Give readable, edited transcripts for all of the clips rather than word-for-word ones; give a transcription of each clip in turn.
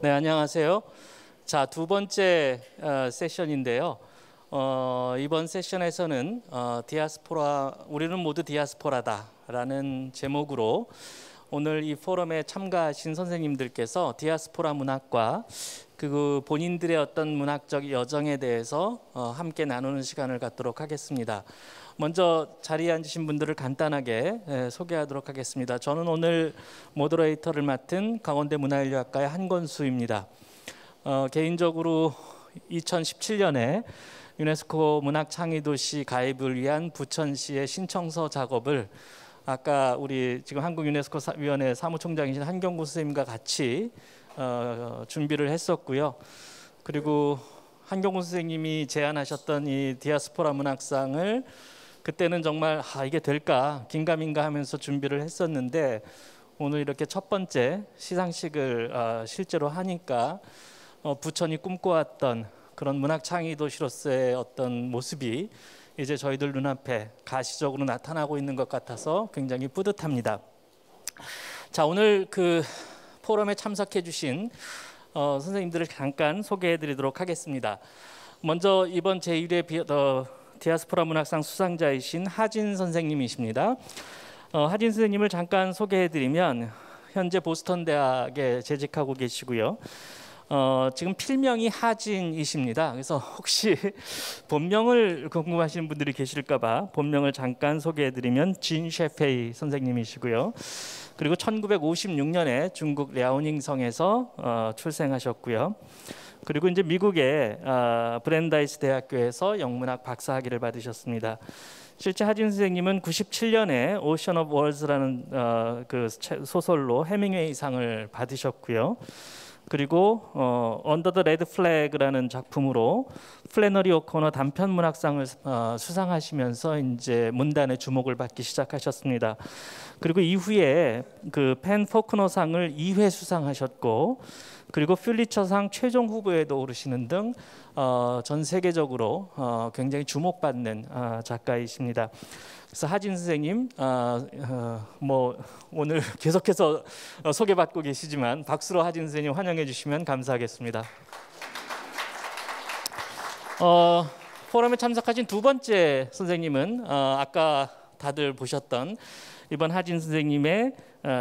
네, 안녕하세요. 자, 두 번째 세션인데요. 이번 세션에서는 디아스포라, 우리는 모두 디아스포라다라는 제목으로 오늘 이 포럼에 참가하신 선생님들께서 디아스포라 문학과 그 본인들의 어떤 문학적 여정에 대해서 함께 나누는 시간을 갖도록 하겠습니다. 먼저 자리에 앉으신 분들을 간단하게 소개하도록 하겠습니다. 저는 오늘 모더레이터를 맡은 강원대 문화인류학과의 한건수입니다. 개인적으로 2017년에 유네스코 문학창의도시 가입을 위한 부천시의 신청서 작업을 아까 우리 지금 한국유네스코위원회 사무총장이신 한경구 선생님과 같이 준비를 했었고요. 그리고 한경구 선생님이 제안하셨던 이 디아스포라 문학상을 그때는 정말 이게 될까 긴가민가 하면서 준비를 했었는데 오늘 이렇게 첫 번째 시상식을 실제로 하니까 부천이 꿈꿔왔던 그런 문학창의 도시로서의 어떤 모습이 이제 저희들 눈앞에 가시적으로 나타나고 있는 것 같아서 굉장히 뿌듯합니다. 자, 오늘 그 포럼에 참석해 주신 선생님들을 잠깐 소개해 드리도록 하겠습니다. 먼저 이번 제1회 디아스포라 문학상 수상자이신 하진 선생님이십니다. 하진 선생님을 잠깐 소개해 드리면 현재 보스턴 대학에 재직하고 계시고요. 지금 필명이 하진이십니다. 그래서 혹시 본명을 궁금하시는 분들이 계실까 봐 본명을 잠깐 소개해 드리면 진 셰페이 선생님이시고요. 그리고 1956년에 중국 랴오닝성에서 출생하셨고요. 그리고 이제 미국의 브랜다이스 대학교에서 영문학 박사학위를 받으셨습니다. 실제 하진 선생님은 97년에 오션 오브 월즈라는 그 소설로 해밍웨이상을 받으셨고요. 그리고 언더 더 레드 플래그라는 작품으로 플래너리 오코너 단편 문학상을 수상하시면서 이제 문단의 주목을 받기 시작하셨습니다. 그리고 이후에 그 펜 포크너상을 2회 수상하셨고, 그리고 퓰리처상 최종 후보에도 오르시는 등 전 세계적으로 굉장히 주목받는 작가이십니다. 그래서 하진 선생님 뭐 오늘 계속해서 소개받고 계시지만 박수로 하진 선생님 환영해 주시면 감사하겠습니다. 포럼에 참석하신 두 번째 선생님은 아까 다들 보셨던 이번 하진 선생님의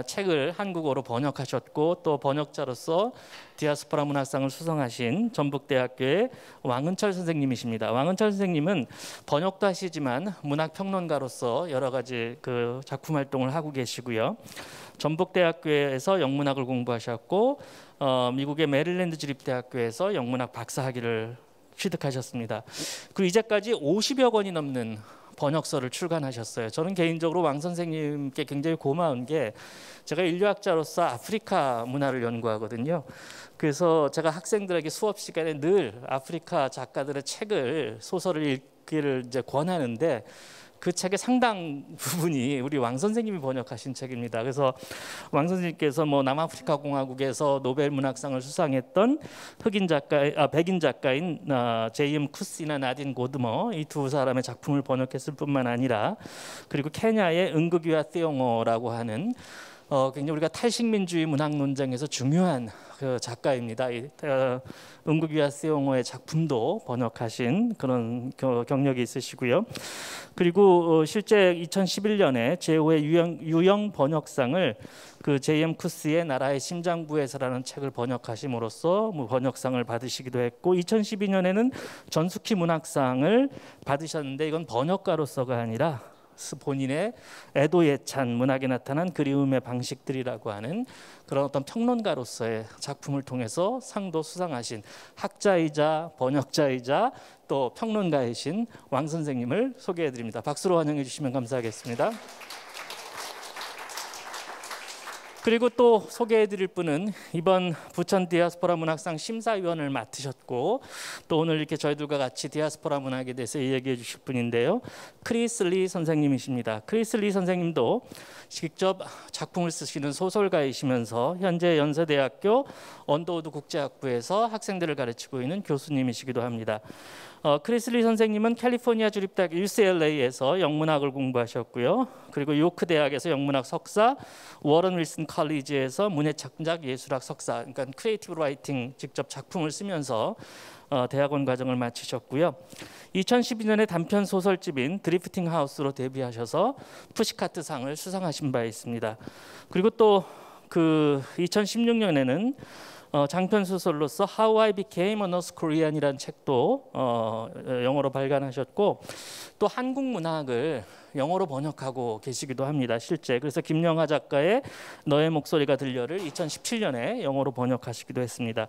책을 한국어로 번역하셨고 또 번역자로서 디아스포라 문학상을 수상하신 전북대학교의 왕은철 선생님이십니다. 왕은철 선생님은 번역도 하시지만 문학평론가로서 여러 가지 그 작품 활동을 하고 계시고요. 전북대학교에서 영문학을 공부하셨고 미국의 메릴랜드 주립대학교에서 영문학 박사학위를 취득하셨습니다. 그리고 이제까지 50여 권이 넘는 번역서를 출간하셨어요. 저는 개인적으로 왕 선생님께 굉장히 고마운 게 제가 인류학자로서 아프리카 문화를 연구하거든요. 그래서 제가 학생들에게 수업 시간에 늘 아프리카 작가들의 책을 소설을 읽기를 이제 권하는데 그 책의 상당 부분이 우리 왕 선생님이 번역하신 책입니다. 그래서 왕 선생님께서 뭐 남아프리카 공화국에서 노벨 문학상을 수상했던 백인 작가인 제이엠 쿠시나 나딘 고드머 이 두 사람의 작품을 번역했을 뿐만 아니라 그리고 케냐의 응구기와 띠옹호라고 하는 굉장히 우리가 탈식민주의 문학 논쟁에서 중요한 그 작가입니다. 응구기와 띠옹호의 작품도 번역하신 그런 경력이 있으시고요. 그리고 실제 2011년에 제5회 유영 번역상을 그 제이엠 쿠스의 나라의 심장부에서라는 책을 번역하심으로써 번역상을 받으시기도 했고 2012년에는 전숙희 문학상을 받으셨는데 이건 번역가로서가 아니라 본인의 애도에 찬 문학에 나타난 그리움의 방식들이라고 하는 그런 어떤 평론가로서의 작품을 통해서 상도 수상하신 학자이자 번역자이자 또 평론가이신 왕 선생님을 소개해 드립니다. 박수로 환영해 주시면 감사하겠습니다. 그리고 또 소개해 드릴 분은 이번 부천 디아스포라 문학상 심사위원을 맡으셨고 또 오늘 이렇게 저희들과 같이 디아스포라 문학에 대해서 얘기해 주실 분인데요. 크리스 리 선생님이십니다. 크리스 리 선생님도 직접 작품을 쓰시는 소설가이시면서 현재 연세대학교 언더우드 국제학부에서 학생들을 가르치고 있는 교수님이시기도 합니다. 크리슬리 선생님은 캘리포니아 주립대학 UCLA에서 영문학을 공부하셨고요. 그리고 요크 대학에서 영문학 석사, 워런 윌슨 컬리지에서 문해창작 예술학 석사, 그러니까 크리에이티브 라이팅 직접 작품을 쓰면서 대학원 과정을 마치셨고요. 2012년에 단편 소설집인 드리프팅 하우스로 데뷔하셔서 푸시카트상을 수상하신 바 있습니다. 그리고 또 그 2016년에는 장편 소설로서 How I Became a North Korean이라는 책도 영어로 발간하셨고, 또 한국 문학을 영어로 번역하고 계시기도 합니다. 실제 그래서 김영하 작가의 너의 목소리가 들려를 2017년에 영어로 번역하시기도 했습니다.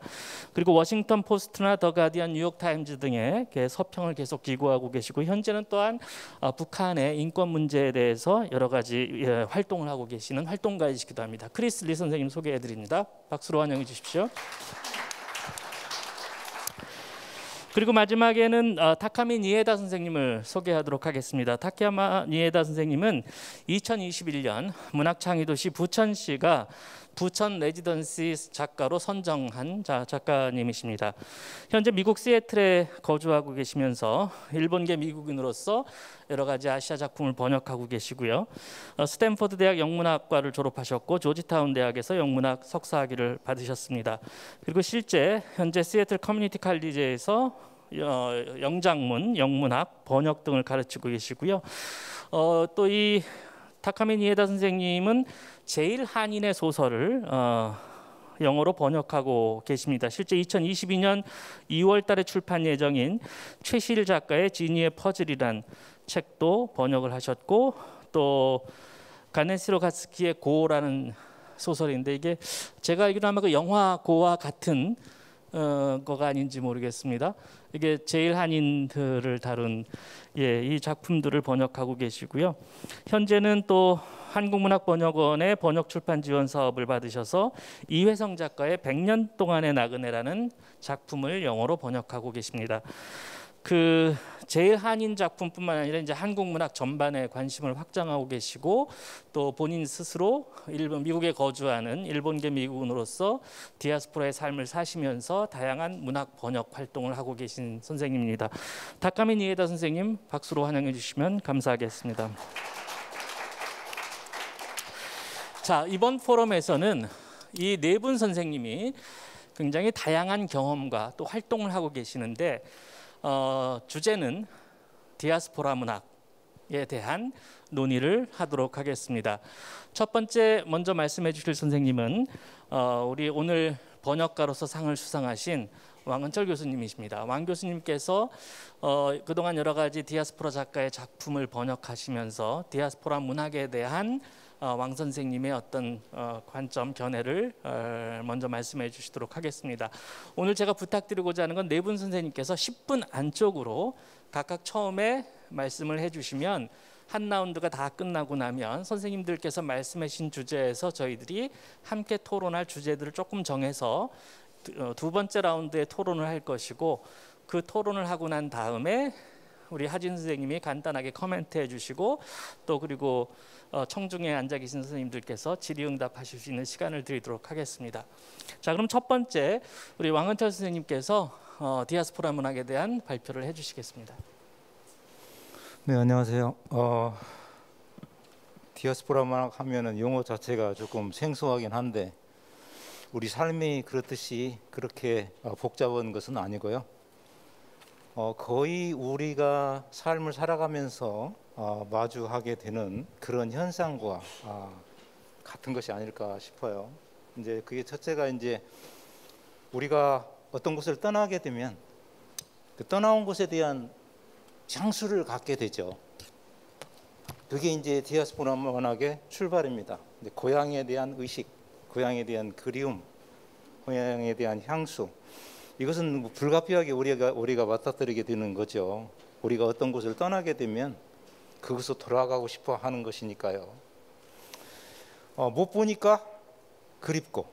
그리고 워싱턴 포스트나 더 가디언, 뉴욕 타임즈 등의 서평을 계속 기고하고 계시고, 현재는 또한 북한의 인권 문제에 대해서 여러 가지 활동을 하고 계시는 활동가이시기도 합니다. 크리스 리 선생님 소개해드립니다. 박수로 환영해 주십시오. 그리고 마지막에는 타카미 니에다 선생님을 소개하도록 하겠습니다. 타카미 니에다 선생님은 2021년 문학창의도시 부천시가 부천 레지던시 작가로 선정한 작가님이십니다. 현재 미국 시애틀에 거주하고 계시면서 일본계 미국인으로서 여러 가지 아시아 작품을 번역하고 계시고요. 스탠포드 대학 영문학과를 졸업하셨고 조지타운 대학에서 영문학 석사학위를 받으셨습니다. 그리고 실제 현재 시애틀 커뮤니티 칼리지에서 영장문, 영문학, 번역 등을 가르치고 계시고요. 또 이 타카미 니에다 선생님은 제일 한인의 소설을 영어로 번역하고 계십니다. 실제 2022년 2월 달에 출판 예정인 최시일 작가의 지니의 퍼즐이란 책도 번역을 하셨고, 또 가네시로 가스키의 고라는 소설인데, 이게 제가 알기로 아마 그 영화 고와 같은 거가 아닌지 모르겠습니다. 이게 제일 한인들을 다룬 이 작품들을 번역하고 계시고요. 현재는 또 한국문학번역원의 번역 출판 지원 사업을 받으셔서 이회성 작가의 100년 동안의 나그네라는 작품을 영어로 번역하고 계십니다. 그 제일 한인 작품뿐만 아니라 이제 한국 문학 전반에 관심을 확장하고 계시고, 또 본인 스스로 미국에 거주하는 일본계 미국인으로서 디아스포라의 삶을 사시면서 다양한 문학 번역 활동을 하고 계신 선생님입니다. 타카미 니에다 선생님 박수로 환영해 주시면 감사하겠습니다. 자, 이번 포럼에서는 이 네 분 선생님이 굉장히 다양한 경험과 또 활동을 하고 계시는데, 주제는 디아스포라 문학에 대한 논의를 하도록 하겠습니다. 첫 번째 먼저 말씀해 주실 선생님은 우리 오늘 번역가로서 상을 수상하신 왕은철 교수님이십니다. 왕 교수님께서 그동안 여러 가지 디아스포라 작가의 작품을 번역하시면서 디아스포라 문학에 대한 왕 선생님의 어떤 관점, 견해를 먼저 말씀해 주시도록 하겠습니다. 오늘 제가 부탁드리고자 하는 건 네 분 선생님께서 10분 안쪽으로 각각 처음에 말씀을 해주시면, 한 라운드가 다 끝나고 나면 선생님들께서 말씀해 주신 주제에서 저희들이 함께 토론할 주제들을 조금 정해서 두 번째 라운드에 토론을 할 것이고, 그 토론을 하고 난 다음에 우리 하진 선생님이 간단하게 코멘트해 주시고, 또 그리고 청중에 앉아 계신 선생님들께서 질의응답하실 수 있는 시간을 드리도록 하겠습니다. 자, 그럼 첫 번째 우리 왕은철 선생님께서 디아스포라 문학에 대한 발표를 해주시겠습니다. 네, 안녕하세요. 디아스포라 문학 하면은 용어 자체가 조금 생소하긴 한데, 우리 삶이 그렇듯이 그렇게 복잡한 것은 아니고요. 거의 우리가 삶을 살아가면서 마주하게 되는 그런 현상과 같은 것이 아닐까 싶어요. 이제 그게 첫째가, 이제 우리가 어떤 곳을 떠나게 되면 그 떠나온 곳에 대한 향수를 갖게 되죠. 그게 이제 디아스포라 문학의 출발입니다. 고향에 대한 의식, 고향에 대한 그리움, 고향에 대한 향수, 이것은 불가피하게 우리가 맞닥뜨리게 되는 거죠. 우리가 어떤 곳을 떠나게 되면 그곳으로 돌아가고 싶어 하는 것이니까요. 못 보니까 그립고,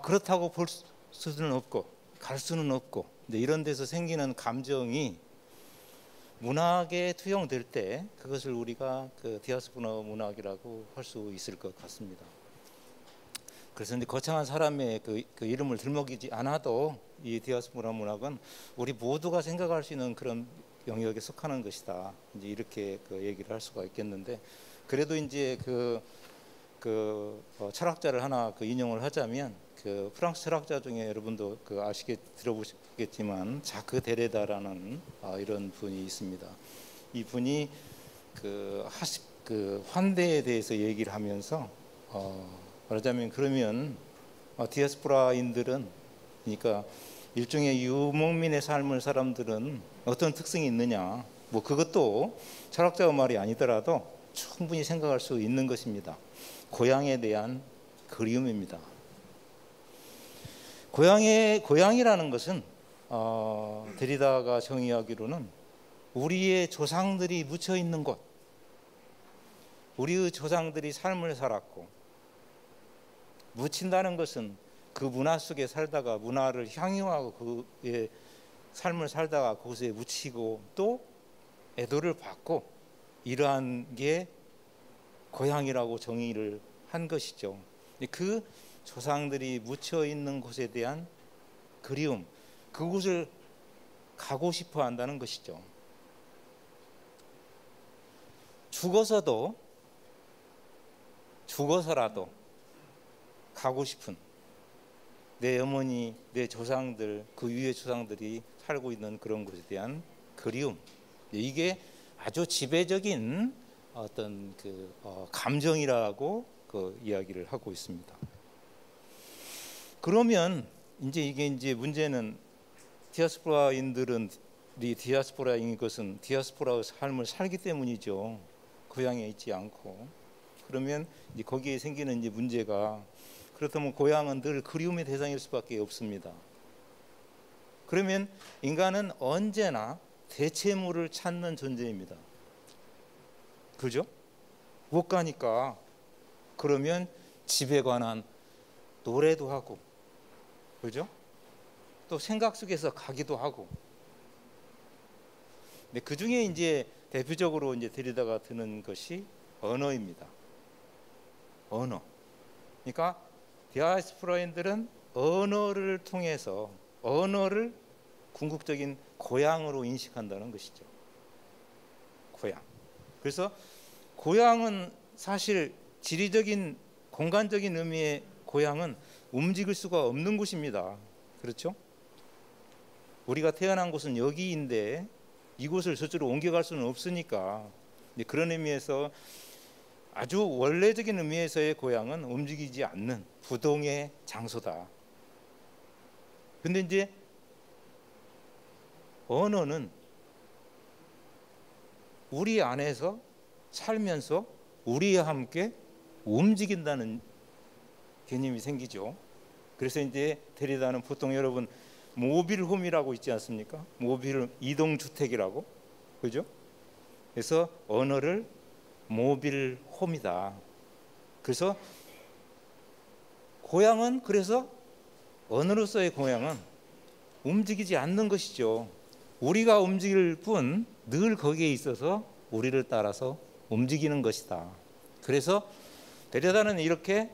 그렇다고 볼 수는 없고 갈 수는 없고, 이런 데서 생기는 감정이 문학에 투영될 때 그것을 우리가 그 디아스포라 문학이라고 할 수 있을 것 같습니다. 그래서 이제 거창한 사람의 그 이름을 들먹이지 않아도 이 디아스포라 문학은 우리 모두가 생각할 수 있는 그런 영역에 속하는 것이다. 이제 이렇게 그 얘기를 할 수가 있겠는데, 그래도 이제 철학자를 하나 그 인용을 하자면, 그 프랑스 철학자 중에 여러분도 그 들어보시겠지만 자크 데레다라는 이런 분이 있습니다. 이 분이 그 환대에 대해서 얘기를 하면서 말하자면, 그러면 디아스포라인들은, 그러니까 일종의 유목민의 삶을 사람들은 어떤 특성이 있느냐, 뭐 그것도 철학자의 말이 아니더라도 충분히 생각할 수 있는 것입니다. 고향에 대한 그리움입니다. 고향이라는 것은 데리다가 정의하기로는 우리의 조상들이 묻혀 있는 곳, 우리의 조상들이 삶을 살았고, 묻힌다는 것은 그 문화 속에 살다가 문화를 향유하고 그의 삶을 살다가 그곳에 묻히고 또 애도를 받고, 이러한 게 고향이라고 정의를 한 것이죠. 그 조상들이 묻혀 있는 곳에 대한 그리움, 그곳을 가고 싶어 한다는 것이죠. 죽어서라도 가고 싶은 내 어머니, 내 조상들, 그 위의 조상들이 살고 있는 그런 곳에 대한 그리움, 이게 아주 지배적인 어떤 감정이라고 그 이야기를 하고 있습니다. 그러면 이게 문제는, 디아스포라인 것은 디아스포라의 삶을 살기 때문이죠. 고향에 있지 않고. 그러면 이제 거기에 생기는 이제 문제가, 그렇다면 고향은 늘 그리움의 대상일 수밖에 없습니다. 그러면 인간은 언제나 대체물을 찾는 존재입니다. 그죠? 못 가니까 그러면 집에 관한 노래도 하고, 그죠? 또 생각 속에서 가기도 하고. 근데 그 중에 이제 대표적으로 이제 데리다가 드는 것이 언어입니다. 언어. 그러니까 디아스포라인들은 언어를 통해서 언어를 궁극적인 고향으로 인식한다는 것이죠. 고향. 그래서 고향은 사실 지리적인 공간적인 의미의 고향은 움직일 수가 없는 곳입니다. 그렇죠? 우리가 태어난 곳은 여기인데 이곳을 저쪽으로 옮겨갈 수는 없으니까, 그런 의미에서 아주 원래적인 의미에서의 고향은 움직이지 않는 부동의 장소다. 근데 이제 언어는 우리 안에서 살면서 우리와 함께 움직인다는 개념이 생기죠. 그래서 이제 데리다는 보통 여러분 모빌홈이라고 있지 않습니까? 모빌 이동주택이라고, 그죠? 그래서 언어를 모빌홈이다. 그래서 고향은, 그래서 언어로서의 고향은 움직이지 않는 것이죠. 우리가 움직일 뿐 늘 거기에 있어서 우리를 따라서 움직이는 것이다. 그래서 데리다는 이렇게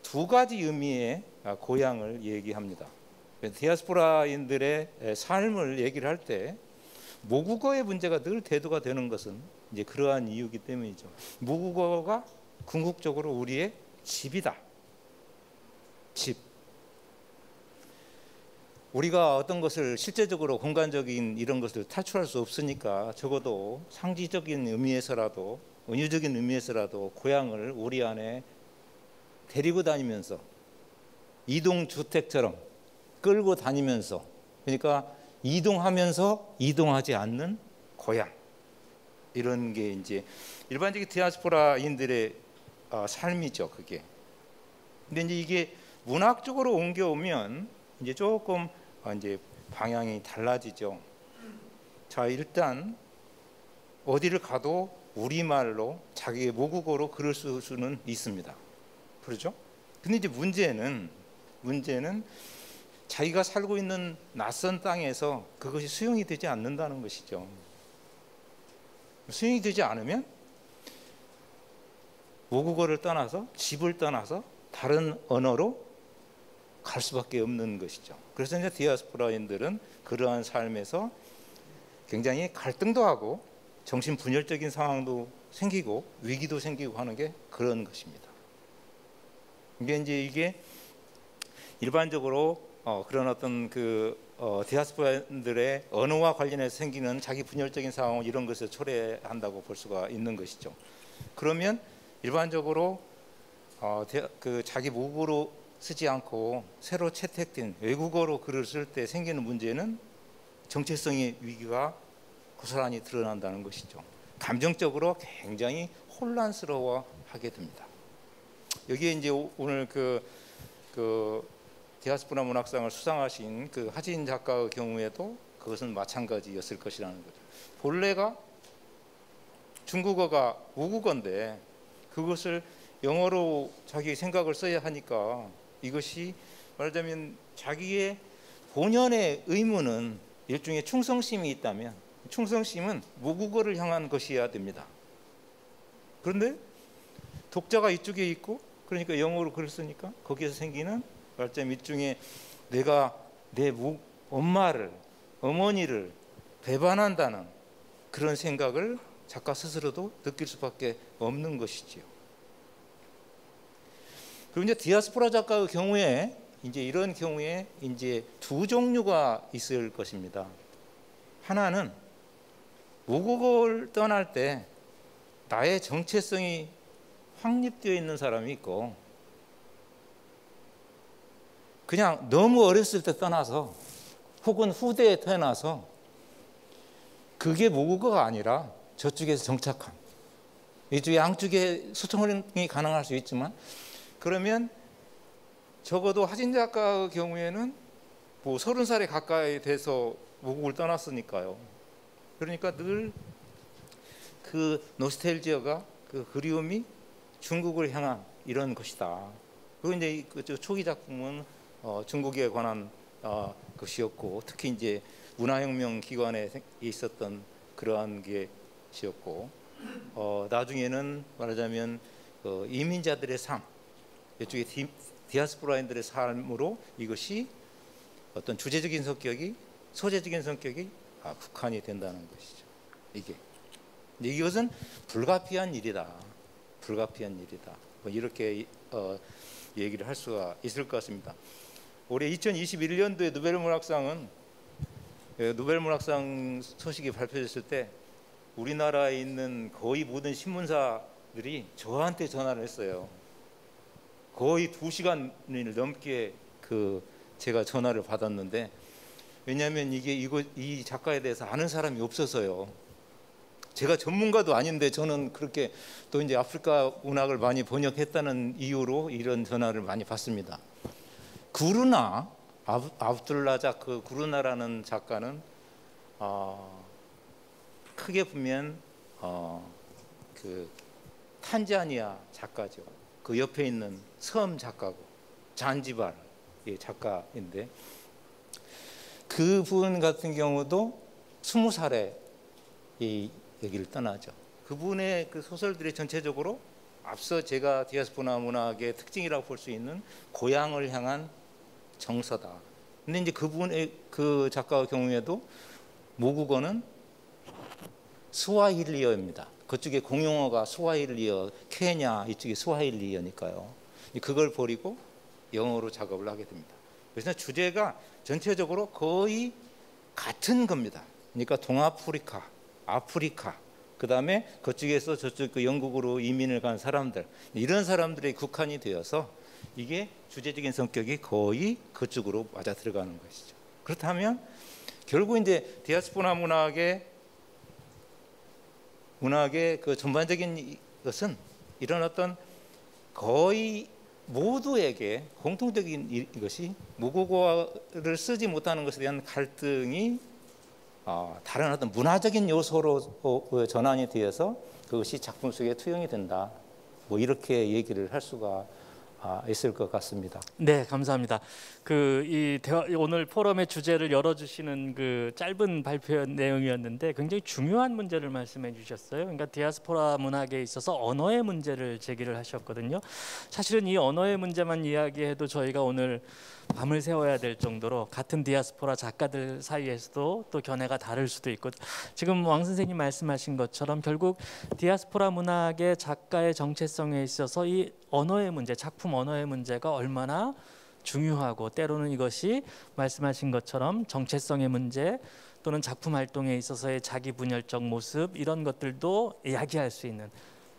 두 가지 의미의 고향을 얘기합니다. 디아스포라인들의 삶을 얘기를 할 때 모국어의 문제가 늘 대두가 되는 것은 이제 그러한 이유이기 때문이죠. 모국어가 궁극적으로 우리의 집이다. 집. 우리가 어떤 것을 실제적으로 공간적인 이런 것을 탈출할 수 없으니까 적어도 상징적인 의미에서라도, 은유적인 의미에서라도 고향을 우리 안에 데리고 다니면서 이동주택처럼 끌고 다니면서, 그러니까 이동하면서 이동하지 않는 고향, 이런 게 이제 일반적인 디아스포라인들의 삶이죠. 그게. 근데 이제 이게 문학적으로 옮겨오면 이제 조금 이제 방향이 달라지죠. 자, 일단 어디를 가도 우리말로 자기의 모국어로 글을 쓸 수는 있습니다. 그렇죠? 근데 이제 문제는 자기가 살고 있는 낯선 땅에서 그것이 수용이 되지 않는다는 것이죠. 수용이 되지 않으면 모국어를 떠나서, 집을 떠나서 다른 언어로 갈 수밖에 없는 것이죠. 그래서 이제 디아스포라인들은 그러한 삶에서 굉장히 갈등도 하고 정신분열적인 상황도 생기고 위기도 생기고 하는 게 그런 것입니다. 이게 일반적으로 그런 어떤 디아스포라인들의 언어와 관련해서 생기는 자기 분열적인 상황 이런 것을 초래한다고 볼 수가 있는 것이죠. 그러면 일반적으로 자기 모국어로 쓰지 않고 새로 채택된 외국어로 글을 쓸 때 생기는 문제는 정체성의 위기가 고스란히 드러난다는 것이죠. 감정적으로 굉장히 혼란스러워하게 됩니다. 여기에 이제 오늘 디아스포라 문학상을 수상하신 하진 작가의 경우에도 그것은 마찬가지였을 것이라는 거죠. 본래가 중국어가 모국어인데 그것을 영어로 자기 생각을 써야 하니까 이것이 말하자면 자기의 본연의 의무는 일종의 충성심이 있다면 충성심은 모국어를 향한 것이어야 됩니다. 그런데 독자가 이쪽에 있고 그러니까 영어로 글을 쓰니까 거기에서 생기는 말하자면 일종의 내가 내 엄마를 어머니를 배반한다는 그런 생각을 작가 스스로도 느낄 수밖에 없는 것이지요. 그리고 이제 디아스포라 작가의 경우에 이제 이런 경우에 이제 두 종류가 있을 것입니다. 하나는 모국어를 떠날 때 나의 정체성이 확립되어 있는 사람이 있고 그냥 너무 어렸을 때 떠나서 혹은 후대에 태어나서 그게 모국어가 아니라 저쪽에서 정착한 이쪽 양쪽에 소통이 가능할 수 있지만 그러면 적어도 하진 작가의 경우에는 30살에 가까이 돼서 모국을 떠났으니까요. 그러니까 늘 그 노스텔지어가 그 그리움이 중국을 향한 이런 것이다. 그리고 이제 초기 작품은 중국에 관한 것이었고 특히 이제 문화혁명 기관에 있었던 그러한 것이었고 나중에는 말하자면 이민자들의 삶 이쪽에 디아스포라인들의 삶으로 이것이 어떤 주제적인 성격이 소재적인 성격이 국한이 된다는 것이죠. 이것은 불가피한 일이다. 불가피한 일이다. 이렇게 얘기를 할 수가 있을 것 같습니다. 올해 2021년도에 노벨문학상은 노벨문학상 소식이 발표됐을 때 우리나라에 있는 거의 모든 신문사들이 저한테 전화를 했어요. 거의 2시간을 넘게 제가 전화를 받았는데 왜냐하면 이 작가에 대해서 아는 사람이 없어서요. 제가 전문가도 아닌데 저는 그렇게 또 이제 아프리카 문학을 많이 번역했다는 이유로 이런 전화를 많이 받습니다. 구르나 아브둘라자크 구르나라는 작가는 크게 보면 탄자니아 작가죠. 그 옆에 있는 섬 작가고 잔지바르 작가인데 그분 같은 경우도 20살에 이 여기를 떠나죠. 그분의 그 소설들이 전체적으로 앞서 제가 디아스포라 문학의 특징이라고 볼 수 있는 고향을 향한 정서다. 근데 이제 그분의 그 작가의 경우에도 모국어는 스와힐리어입니다. 그쪽에 공용어가 스와힐리어, 케냐 이쪽이 스와힐리어니까요. 그걸 버리고 영어로 작업을 하게 됩니다. 그래서 주제가 전체적으로 거의 같은 겁니다. 그러니까 동아프리카, 아프리카, 그 다음에 그쪽에서 저쪽 영국으로 이민을 간 사람들 이런 사람들의 국한이 되어서 이게 주제적인 성격이 거의 그쪽으로 맞아 들어가는 것이죠. 그렇다면 결국 이제 디아스포라 문학의 그 전반적인 것은 이런 어떤 거의 모두에게 공통적인 것이 모국어를 쓰지 못하는 것에 대한 갈등이 다른 어떤 문화적인 요소로 전환이 되어서 그것이 작품 속에 투영이 된다. 이렇게 얘기를 할 수가 있을 것 같습니다. 네, 감사합니다. 오늘 포럼의 주제를 열어주시는 그 짧은 발표 내용이었는데 굉장히 중요한 문제를 말씀해 주셨어요. 그러니까 디아스포라 문학에 있어서 언어의 문제를 제기를 하셨거든요. 사실은 이 언어의 문제만 이야기해도 저희가 오늘 밤을 새워야 될 정도로 같은 디아스포라 작가들 사이에서도 또 견해가 다를 수도 있고, 지금 왕 선생님 말씀하신 것처럼 결국 디아스포라 문학의 작가의 정체성에 있어서 이 언어의 문제, 작품 언어의 문제가 얼마나 중요하고, 때로는 이것이 말씀하신 것처럼 정체성의 문제 또는 작품 활동에 있어서의 자기 분열적 모습, 이런 것들도 이야기할 수 있는.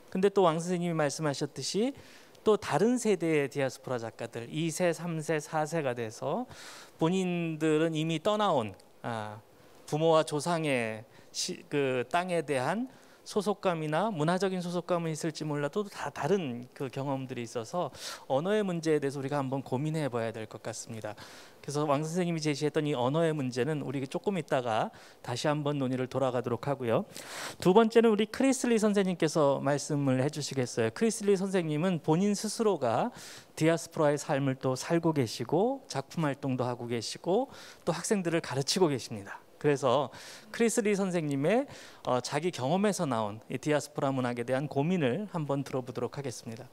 근데 또 왕 선생님이 말씀하셨듯이 또 다른 세대의 디아스포라 작가들 2세, 3세, 4세가 돼서 본인들은 이미 떠나온 부모와 조상의 그 땅에 대한 소속감이나 문화적인 소속감은 있을지 몰라도 다 다른 그 경험들이 있어서 언어의 문제에 대해서 우리가 한번 고민해 봐야 될 것 같습니다. 그래서 왕 선생님이 제시했던 이 언어의 문제는 우리 조금 있다가 다시 한번 논의를 돌아가도록 하고요. 두 번째는 우리 크리슬리 선생님께서 말씀을 해주시겠어요. 크리슬리 선생님은 본인 스스로가 디아스포라의 삶을 또 살고 계시고 작품 활동도 하고 계시고 또 학생들을 가르치고 계십니다. 그래서 크리슬리 선생님의 자기 경험에서 나온 이 디아스포라 문학에 대한 고민을 한번 들어보도록 하겠습니다.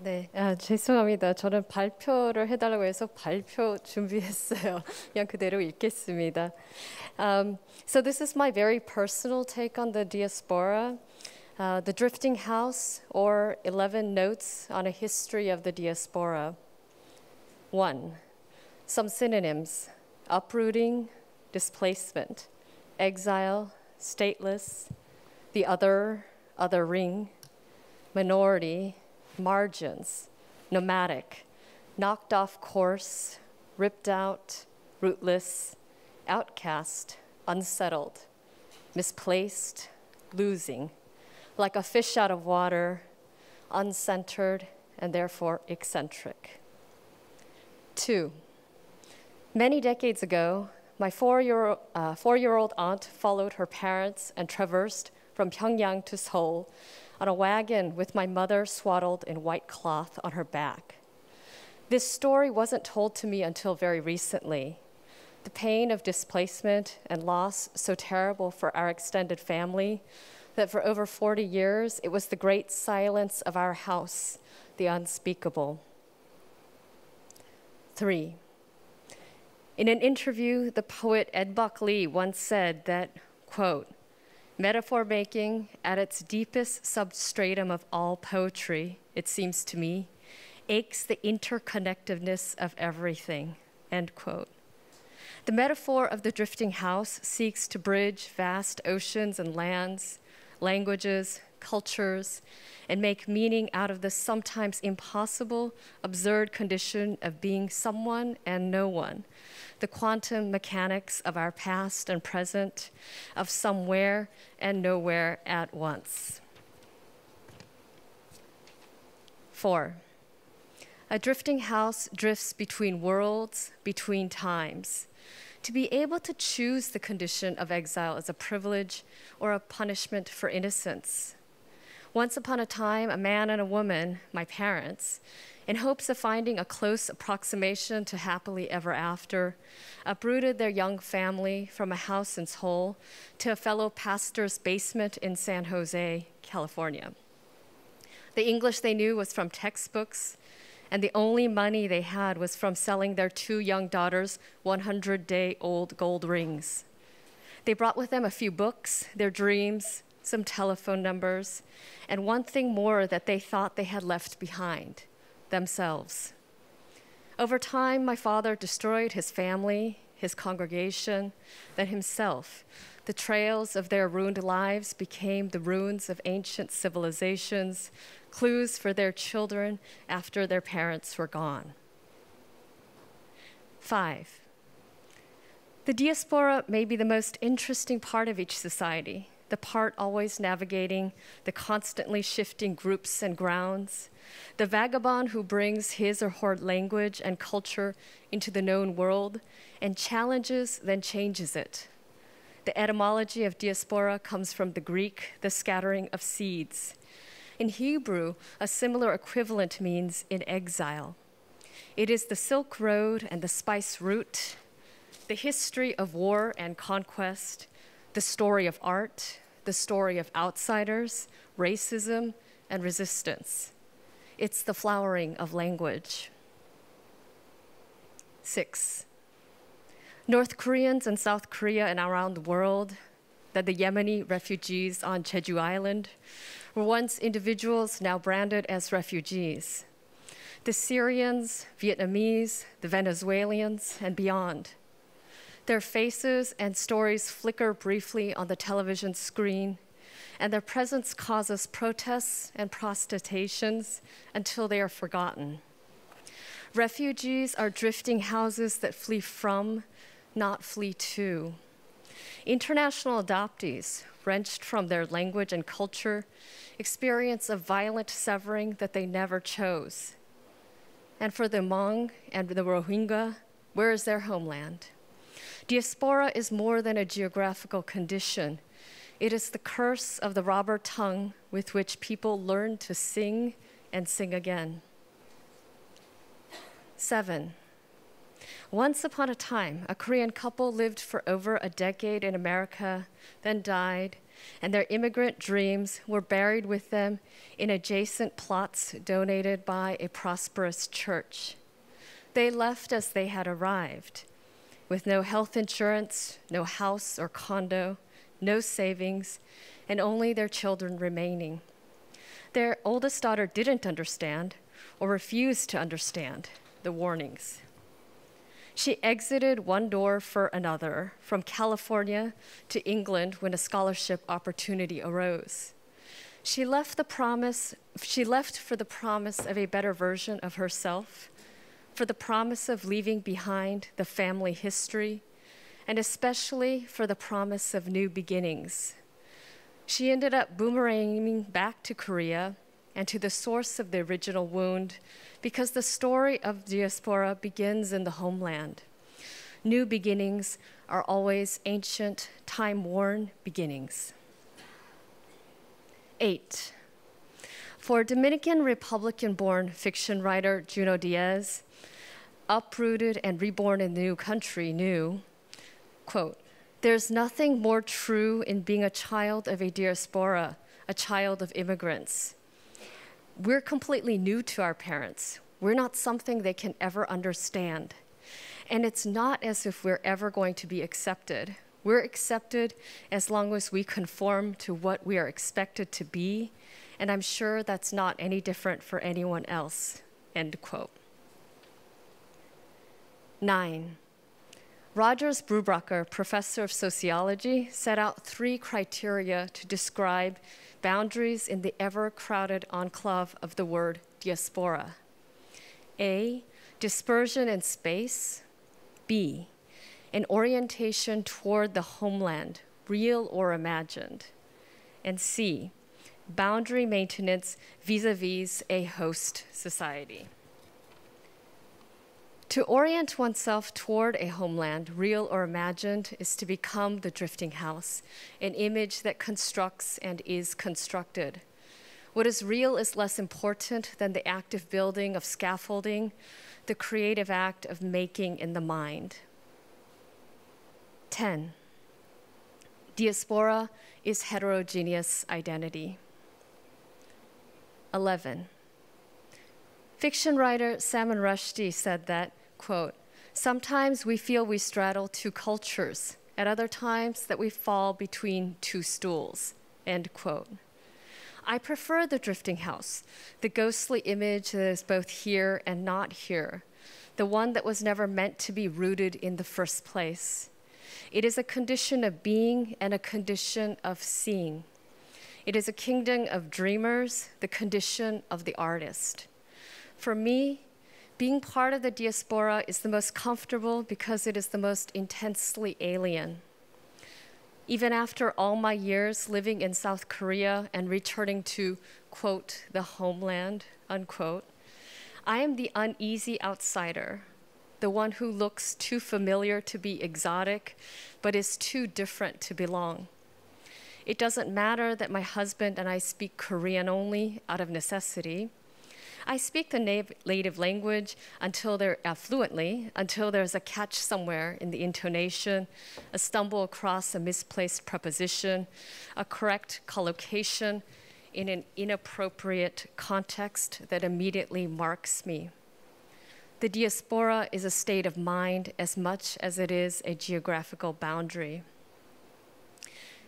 네, 죄송합니다. 저는 발표를 해달라고 해서 발표 준비했어요. 그냥 그대로 읽겠습니다. So this is my very personal take on the diaspora. The Drifting House, or 11 Notes on a History of the Diaspora. 1. Some synonyms: uprooting, displacement, exile, stateless, the other, othering, minority, margins, nomadic, knocked off course, ripped out, rootless, outcast, unsettled, misplaced, losing, like a fish out of water, uncentered, and therefore eccentric. 2. Many decades ago, my four-year-old aunt followed her parents and traversed from Pyongyang to Seoul on a wagon with my mother swaddled in white cloth on her back. This story wasn't told to me until very recently. The pain of displacement and loss so terrible for our extended family that for over 40 years, it was the great silence of our house, the unspeakable. 3. In an interview, the poet Ed Buckley once said that, quote, "Metaphor making at its deepest substratum of all poetry, it seems to me, aches the interconnectedness of everything," end quote. The metaphor of the drifting house seeks to bridge vast oceans and lands, languages, cultures, and make meaning out of the sometimes impossible, absurd condition of being someone and no one, the quantum mechanics of our past and present, of somewhere and nowhere at once. 4. A drifting house drifts between worlds, between times. To be able to choose the condition of exile is a privilege or a punishment for innocence. Once upon a time, a man and a woman, my parents, in hopes of finding a close approximation to happily ever after, uprooted their young family from a house in Seoul to a fellow pastor's basement in San Jose, California. The English they knew was from textbooks, and the only money they had was from selling their 2 young daughters' 100-day-old gold rings. They brought with them a few books, their dreams, some telephone numbers, and one thing more that they thought they had left behind: themselves. Over time, my father destroyed his family, his congregation, then himself. The trails of their ruined lives became the ruins of ancient civilizations, clues for their children after their parents were gone. 5. The diaspora may be the most interesting part of each society, the part always navigating the constantly shifting groups and grounds, the vagabond who brings his or her language and culture into the known world and challenges, then changes it. The etymology of diaspora comes from the Greek, the scattering of seeds. In Hebrew, a similar equivalent means in exile. It is the Silk Road and the spice route, the history of war and conquest, the story of art, the story of outsiders, racism, and resistance. It's the flowering of language. 6. North Koreans and South Korea and around the world, that the Yemeni refugees on Jeju Island were once individuals now branded as refugees. The Syrians, Vietnamese, the Venezuelans, and beyond. Their faces and stories flicker briefly on the television screen, and their presence causes protests and protestations until they are forgotten. Refugees are drifting houses that flee from, not flee to. International adoptees, wrenched from their language and culture, experience a violent severing that they never chose. And for the Hmong and the Rohingya, where is their homeland? Diaspora is more than a geographical condition. It is the curse of the robber tongue with which people learn to sing and sing again. 7. Once upon a time, a Korean couple lived for over a decade in America, then died, and their immigrant dreams were buried with them in adjacent plots donated by a prosperous church. They left as they had arrived, with no health insurance, no house or condo, no savings, and only their children remaining. Their oldest daughter didn't understand or refused to understand the warnings. She exited one door for another, from California to England when a scholarship opportunity arose. She left for the promise of a better version of herself, for the promise of leaving behind the family history, and especially for the promise of new beginnings. She ended up boomeranging back to Korea and to the source of the original wound, because the story of diaspora begins in the homeland. New beginnings are always ancient, time-worn beginnings. 8. For Dominican Republican-born fiction writer Junot Díaz, uprooted and reborn in the new country, knew, quote, "There's nothing more true in being a child of a diaspora, a child of immigrants. We're completely new to our parents. We're not something they can ever understand. And it's not as if we're ever going to be accepted. We're accepted as long as we conform to what we are expected to be, and I'm sure that's not any different for anyone else," end quote. 9. Rogers Brubaker, professor of sociology, set out 3 criteria to describe boundaries in the ever-crowded enclave of the word diaspora. A, dispersion in space. B, an orientation toward the homeland, real or imagined. And C, boundary maintenance vis-a-vis a host society. To orient oneself toward a homeland, real or imagined, is to become the drifting house, an image that constructs and is constructed. What is real is less important than the active building of scaffolding, the creative act of making in the mind. 10. Diaspora is heterogeneous identity. 11. Fiction writer Salman Rushdie said that, quote, "Sometimes we feel we straddle 2 cultures, at other times that we fall between 2 stools," end quote. I prefer the drifting house, the ghostly image that is both here and not here, the one that was never meant to be rooted in the first place. It is a condition of being and a condition of seeing. It is a kingdom of dreamers, the condition of the artist. For me, being part of the diaspora is the most comfortable because it is the most intensely alien. Even after all my years living in South Korea and returning to, quote, the homeland, unquote, I am the uneasy outsider, the one who looks too familiar to be exotic, but is too different to belong. It doesn't matter that my husband and I speak Korean only out of necessity. I speak the native language fluently until there's a catch somewhere in the intonation, a stumble across a misplaced preposition, a correct collocation in an inappropriate context that immediately marks me. The diaspora is a state of mind as much as it is a geographical boundary.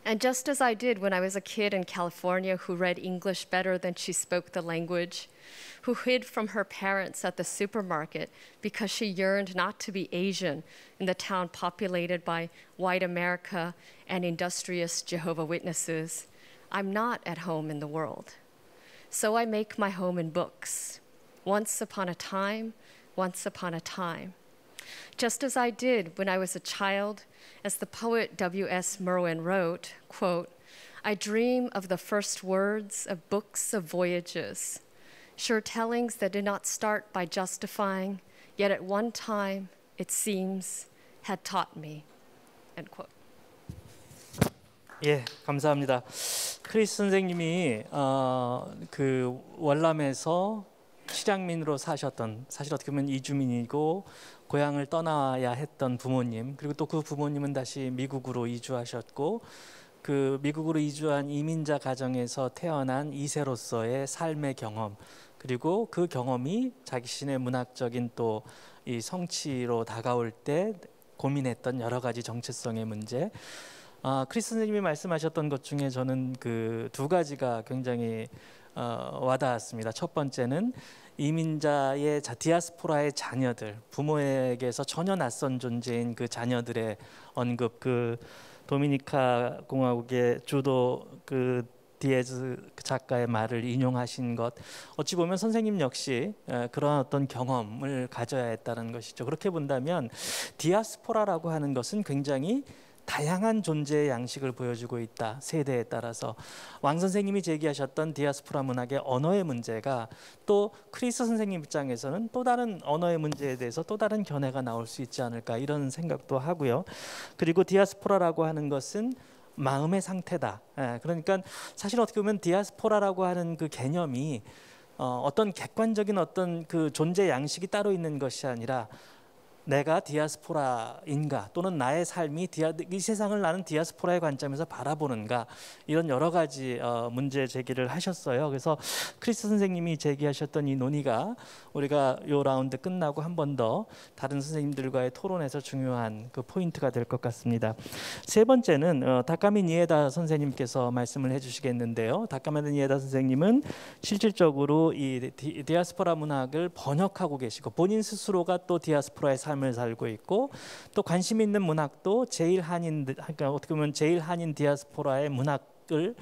And just as I did when I was a kid in California who read English better than she spoke the language, who hid from her parents at the supermarket because she yearned not to be Asian in the town populated by white America and industrious Jehovah's Witnesses, I'm not at home in the world. So I make my home in books. Once upon a time, once upon a time. Just as I did when I was a child, as the poet W.S. Merwin wrote, quote, I dream of the first words of books of voyages, sure tellings that did not start by justifying, yet at one time, it seems, had taught me, end quote. 예, 감사합니다. 크리스 선생님이 그 월남에서 실향민으로 사셨던, 사실 어떻게 보면 이주민이고 고향을 떠나야 했던 부모님, 그리고 또 그 부모님은 다시 미국으로 이주하셨고 그 미국으로 이주한 이민자 가정에서 태어난 2세로서의 삶의 경험, 그리고 그 경험이 자신의 문학적인 또 이 성취로 다가올 때 고민했던 여러 가지 정체성의 문제. 크리스 선생님이 말씀하셨던 것 중에 저는 그 두 가지가 굉장히 와닿았습니다. 첫 번째는 이민자의 디아스포라의 자녀들, 부모에게서 전혀 낯선 존재인 그 자녀들의 언급, 그 도미니카 공화국의 주도 그 디에즈 작가의 말을 인용하신 것, 어찌 보면 선생님 역시 그러한 어떤 경험을 가져야 했다는 것이죠. 그렇게 본다면 디아스포라라고 하는 것은 굉장히 다양한 존재의 양식을 보여주고 있다. 세대에 따라서 왕 선생님이 제기하셨던 디아스포라 문학의 언어의 문제가 또 크리스 선생님 입장에서는 또 다른 언어의 문제에 대해서 또 다른 견해가 나올 수 있지 않을까 이런 생각도 하고요. 그리고 디아스포라라고 하는 것은 마음의 상태다. 그러니까 사실 어떻게 보면 디아스포라라고 하는 그 개념이 어떤 객관적인 어떤 그 존재 양식이 따로 있는 것이 아니라 내가 디아스포라인가 또는 나의 삶이 이 세상을 나는 디아스포라의 관점에서 바라보는가 이런 여러 가지 문제 제기를 하셨어요. 그래서 크리스 선생님이 제기하셨던 이 논의가 우리가 이 라운드 끝나고 한 번 더 다른 선생님들과의 토론에서 중요한 그 포인트가 될 것 같습니다. 세 번째는 다카미 니에다 선생님께서 말씀을 해주시겠는데요. 다카미 니에다 선생님은 실질적으로 이 디아스포라 문학을 번역하고 계시고 본인 스스로가 또 디아스포라의 삶을 살고 있고 또 관심 있는 문학도 제일 한인, 그러니까 어떻게 보면 제일 한인 디아스포라의 문학을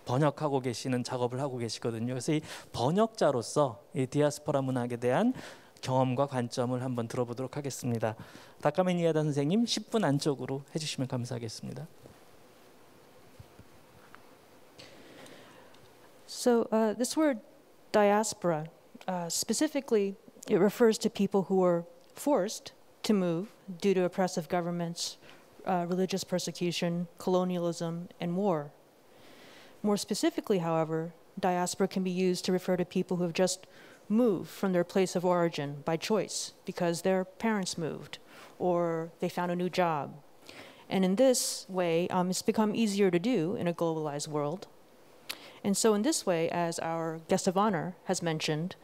번역하고 계시는 작업을 하고 계시거든요. 그래서 이 번역자로서 이 디아스포라 문학에 대한 경험과 관점을 한번 들어보도록 하겠습니다. 다카미 니에다 선생님 10분 안쪽으로 해주시면 감사하겠습니다. So this word diaspora, specifically, it refers to people who were forced to move due to oppressive governments, religious persecution, colonialism, and war. More specifically, however, diaspora can be used to refer to people who have just moved from their place of origin by choice because their parents moved or they found a new job. And in this way, it's become easier to do in a globalized world. And so in this way, as our guest of honor has mentioned,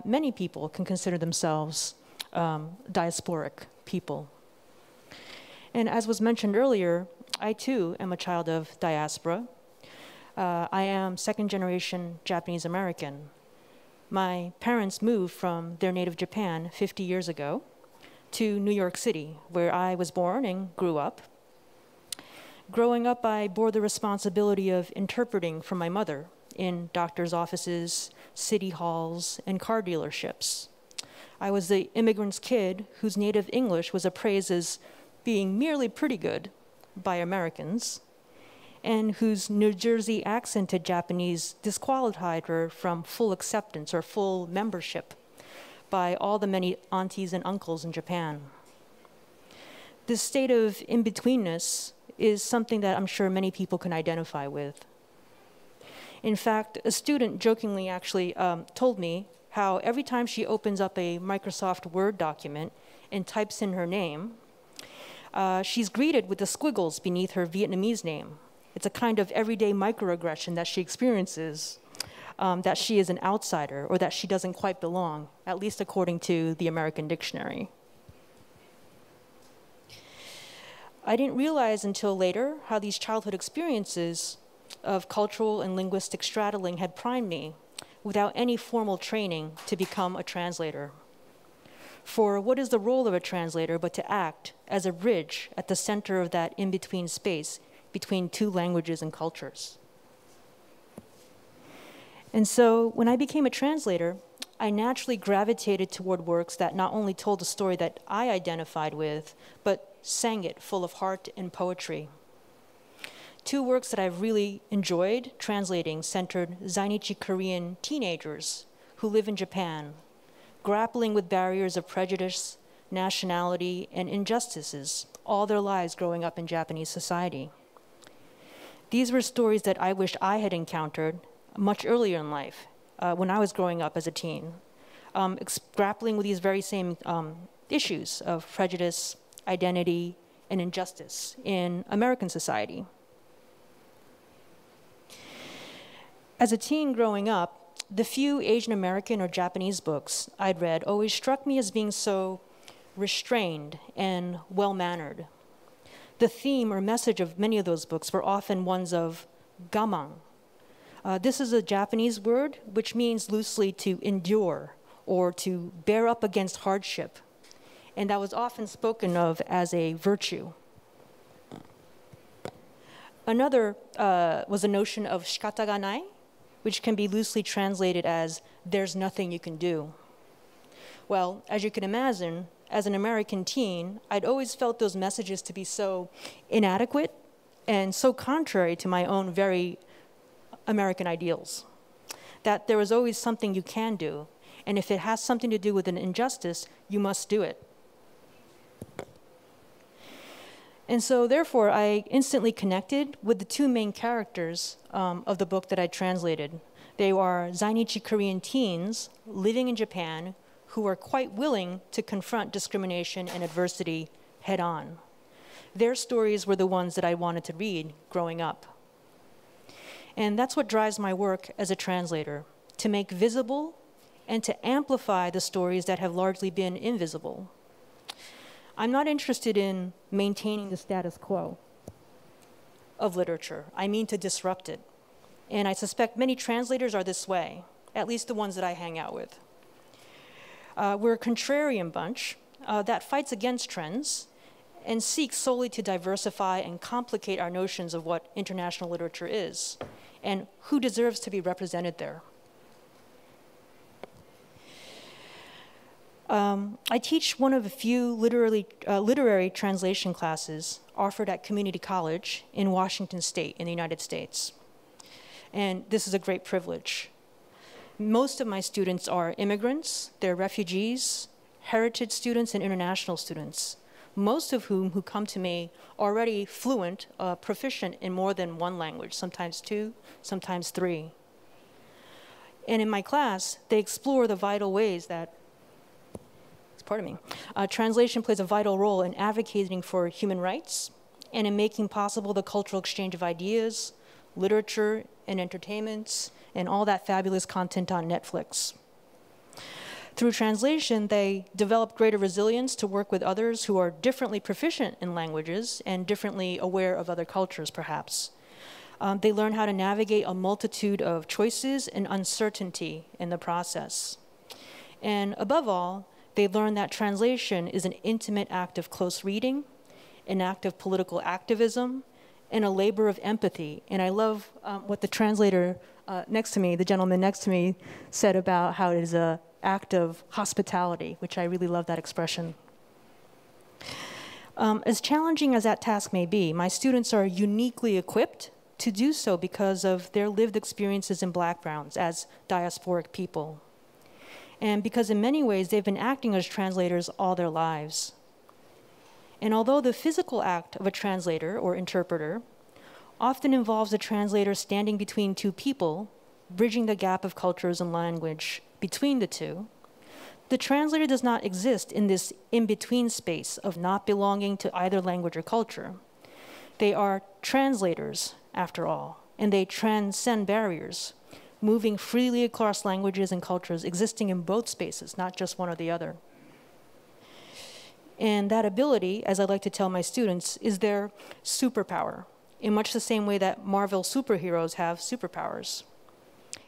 many people can consider themselves diasporic people. And as was mentioned earlier, I too am a child of diaspora. I am second generation Japanese American. My parents moved from their native Japan 50 years ago to New York City, where I was born and grew up. Growing up, I bore the responsibility of interpreting for my mother in doctors' offices, city halls, and car dealerships. I was the immigrant's kid whose native English was appraised as being merely pretty good by Americans, and whose New Jersey accented Japanese disqualified her from full acceptance or full membership by all the many aunties and uncles in Japan. this state of in-betweenness is something that I'm sure many people can identify with. In fact, a student jokingly actually told me how every time she opens up a Microsoft Word document and types in her name, she's greeted with the squiggles beneath her Vietnamese name. It's a kind of everyday microaggression that she experiences, that she is an outsider or that she doesn't quite belong, at least according to the American Dictionary. I didn't realize until later how these childhood experiences of cultural and linguistic straddling had primed me without any formal training to become a translator. For what is the role of a translator but to act as a bridge at the center of that in-between space between two languages and cultures? And so when I became a translator, I naturally gravitated toward works that not only told the story that I identified with, but sang it full of heart and poetry. Two works that I've really enjoyed translating centered Zainichi Korean teenagers who live in Japan, grappling with barriers of prejudice, nationality, and injustices all their lives growing up in Japanese society. These were stories that I wished I had encountered much earlier in life, when I was growing up as a teen, grappling with these very same issues of prejudice, identity, and injustice in American society. As a teen growing up, the few Asian American or Japanese books I'd read always struck me as being so restrained and well-mannered. The theme or message of many of those books were often ones of gamang. This is a Japanese word which means loosely to endure or to bear up against hardship, and that was often spoken of as a virtue. Another was a notion of shikata ga nai, which can be loosely translated as there's nothing you can do. Well, as you can imagine, as an American teen, I'd always felt those messages to be so inadequate and so contrary to my own very American ideals, that there was always something you can do, and if it has something to do with an injustice, you must do it. And so therefore, I instantly connected with the two main characters of the book that I translated. They are Zainichi Korean teens living in Japan who are quite willing to confront discrimination and adversity head on. Their stories were the ones that I wanted to read growing up. And that's what drives my work as a translator, to make visible and to amplify the stories that have largely been invisible. I'm not interested in maintaining the status quo of literature. I mean to disrupt it. And I suspect many translators are this way, at least the ones that I hang out with. We're a contrarian bunch that fights against trends and seeks solely to diversify and complicate our notions of what international literature is and who deserves to be represented there. I teach one of a few literary translation classes offered at community college in Washington State in the United States. And this is a great privilege. Most of my students are immigrants, they're refugees, heritage students, and international students, most of whom who come to me already fluent, proficient in more than one language, sometimes two, sometimes three. And in my class, they explore the vital ways that translation plays a vital role in advocating for human rights and in making possible the cultural exchange of ideas, literature, and entertainments, and all that fabulous content on Netflix. Through translation, they develop greater resilience to work with others who are differently proficient in languages and differently aware of other cultures, perhaps. They learn how to navigate a multitude of choices and uncertainty in the process. And above all, they learn that translation is an intimate act of close reading, an act of political activism, and a labor of empathy. And I love what the translator next to me, the gentleman next to me, said about how it is an act of hospitality, which I really love that expression. As challenging as that task may be, my students are uniquely equipped to do so because of their lived experiences in backgrounds as diasporic people. And because in many ways they've been acting as translators all their lives. And although the physical act of a translator or interpreter often involves a translator standing between two people, bridging the gap of cultures and language between the two, the translator does not exist in this in-between space of not belonging to either language or culture. They are translators, after all, and they transcend barriers, moving freely across languages and cultures, existing in both spaces, not just one or the other. And that ability, as I like to tell my students, is their superpower, in much the same way that Marvel superheroes have superpowers.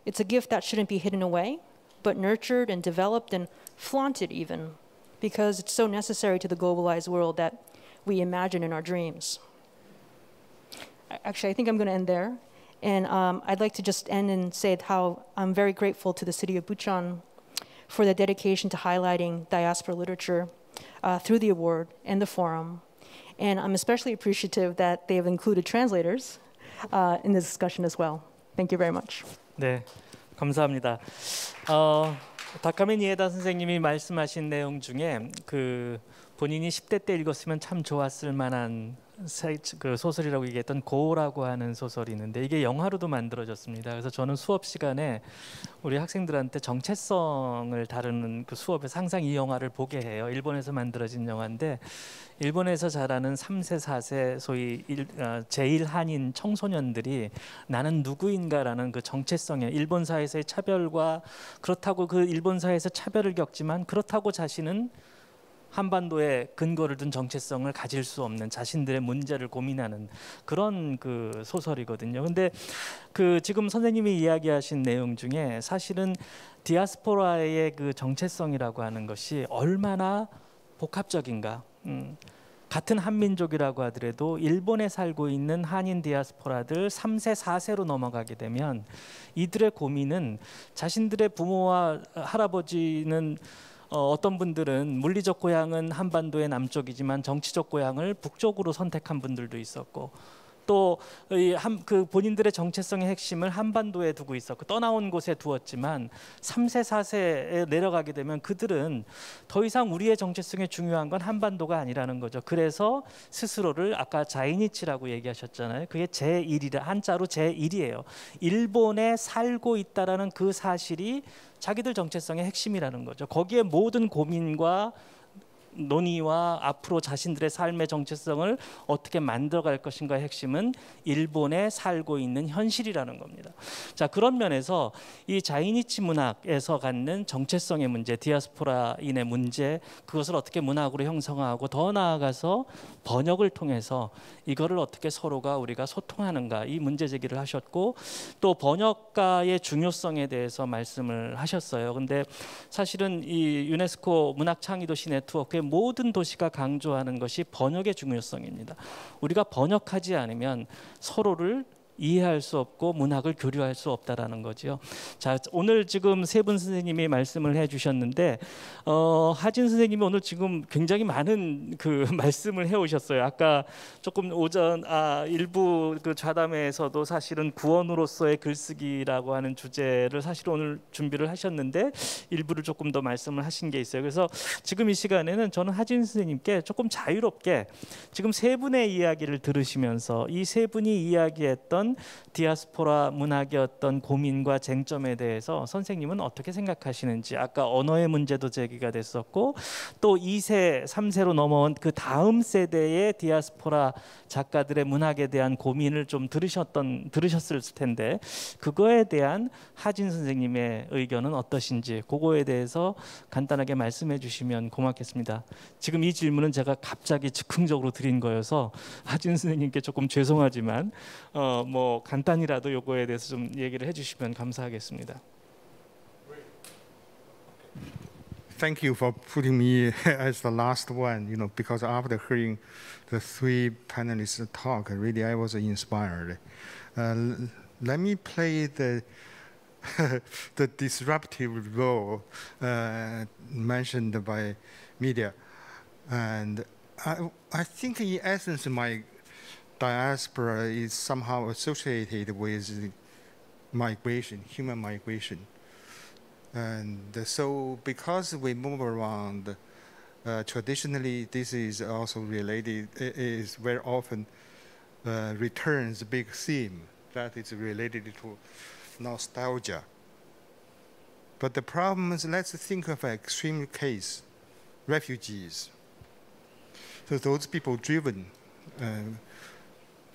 It's a gift that shouldn't be hidden away, but nurtured and developed and flaunted even, because it's so necessary to the globalized world that we imagine in our dreams. Actually, I think I'm going to end there. And I'd like to just end and say how I'm very grateful to the city of Bucheon for the dedication to highlighting diaspora literature through the award and the forum. And I'm especially appreciative that they have included translators in this discussion as well. Thank you very much. 네, 감사합니다. 다카메 니에다 선생님이 말씀하신 내용 중에 그 본인이 10대 때 읽었으면 참 좋았을 만한 그 소설이라고 얘기했던 고라고 하는 소설이 있는데 이게 영화로도 만들어졌습니다. 그래서 저는 수업 시간에 우리 학생들한테 정체성을 다루는 그 수업에서 항상 이 영화를 보게 해요. 일본에서 만들어진 영화인데 일본에서 자라는 3세, 4세 소위 제1한인 청소년들이 나는 누구인가라는 그 정체성에 일본 사회에서의 차별과 그렇다고 그 일본 사회에서 차별을 겪지만 그렇다고 자신은 한반도에 근거를 둔 정체성을 가질 수 없는 자신들의 문제를 고민하는 그런 그 소설이거든요. 근데 그 지금 선생님이 이야기하신 내용 중에 사실은 디아스포라의 그 정체성이라고 하는 것이 얼마나 복합적인가. 같은 한민족이라고 하더라도 일본에 살고 있는 한인 디아스포라들 3세, 4세로 넘어가게 되면 이들의 고민은 자신들의 부모와 할아버지는 어떤 분들은 물리적 고향은 한반도의 남쪽이지만 정치적 고향을 북쪽으로 선택한 분들도 있었고 또 그 본인들의 정체성의 핵심을 한반도에 두고 있었고 떠나온 곳에 두었지만 3세, 4세에 내려가게 되면 그들은 더 이상 우리의 정체성에 중요한 건 한반도가 아니라는 거죠. 그래서 스스로를 아까 자이니치라고 얘기하셨잖아요. 그게 제1이라 한자로 제1이에요. 일본에 살고 있다라는 그 사실이 자기들 정체성의 핵심이라는 거죠. 거기에 모든 고민과 논의와 앞으로 자신들의 삶의 정체성을 어떻게 만들어갈 것인가의 핵심은 일본에 살고 있는 현실이라는 겁니다. 자, 그런 면에서 이 자이니치 문학에서 갖는 정체성의 문제, 디아스포라인의 문제, 그것을 어떻게 문학으로 형성하고 더 나아가서 번역을 통해서 이거를 어떻게 서로가 우리가 소통하는가 이 문제 제기를 하셨고 또 번역가의 중요성에 대해서 말씀을 하셨어요. 근데 사실은 이 유네스코 문학창의도시 네트워크의 모든 도시가 강조하는 것이 번역의 중요성입니다. 우리가 번역하지 않으면 서로를 이해할 수 없고 문학을 교류할 수 없다라는 거죠. 자, 오늘 지금 세 분 선생님이 말씀을 해주셨는데 하진 선생님이 오늘 지금 굉장히 많은 그 말씀을 해오셨어요. 아까 조금 오전 일부 그 좌담회에서도 사실은 구원으로서의 글쓰기라고 하는 주제를 사실 오늘 준비를 하셨는데 일부를 조금 더 말씀을 하신 게 있어요. 그래서 지금 이 시간에는 저는 하진 선생님께 조금 자유롭게 지금 세 분의 이야기를 들으시면서 이 세 분이 이야기했던 디아스포라 문학의 어떤 고민과 쟁점에 대해서 선생님은 어떻게 생각하시는지 아까 언어의 문제도 제기가 됐었고 또 2세, 3세로 넘어온 그 다음 세대의 디아스포라 작가들의 문학에 대한 고민을 좀 들으셨을 텐데 그거에 대한 하진 선생님의 의견은 어떠신지 그거에 대해서 간단하게 말씀해 주시면 고맙겠습니다. 지금 이 질문은 제가 갑자기 즉흥적으로 드린 거여서 하진 선생님께 조금 죄송하지만 뭐 간단히라도 요거에 대해서 좀 얘기를 해주시면 감사하겠습니다. Thank you for putting me as the last one. You know, because after hearing the three panelists talk, really I was inspired. Let me play the the disruptive role mentioned by media, and I think in essence my diaspora is somehow associated with migration, human migration. And so because we move around Traditionally, this is also related, is very often returns a big theme that is related to nostalgia. But the problem is, let's think of an extreme case, refugees. So those people driven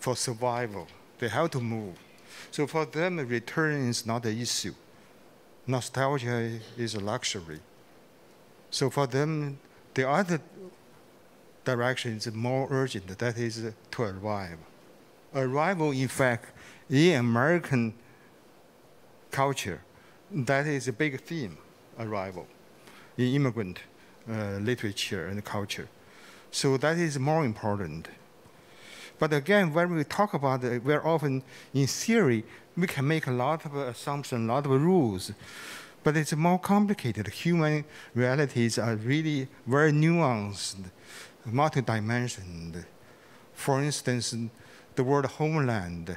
for survival, they have to move. So for them, return is not an issue. Nostalgia is a luxury. So for them, the other direction is more urgent, that is to arrive. Arrival, in fact, in American culture, that is a big theme, arrival, in immigrant literature and culture. So that is more important. But again, when we talk about it, we're often, in theory, we can make a lot of assumptions, a lot of rules, but it's more complicated. Human realities are really very nuanced, multidimensional. For instance, the word homeland,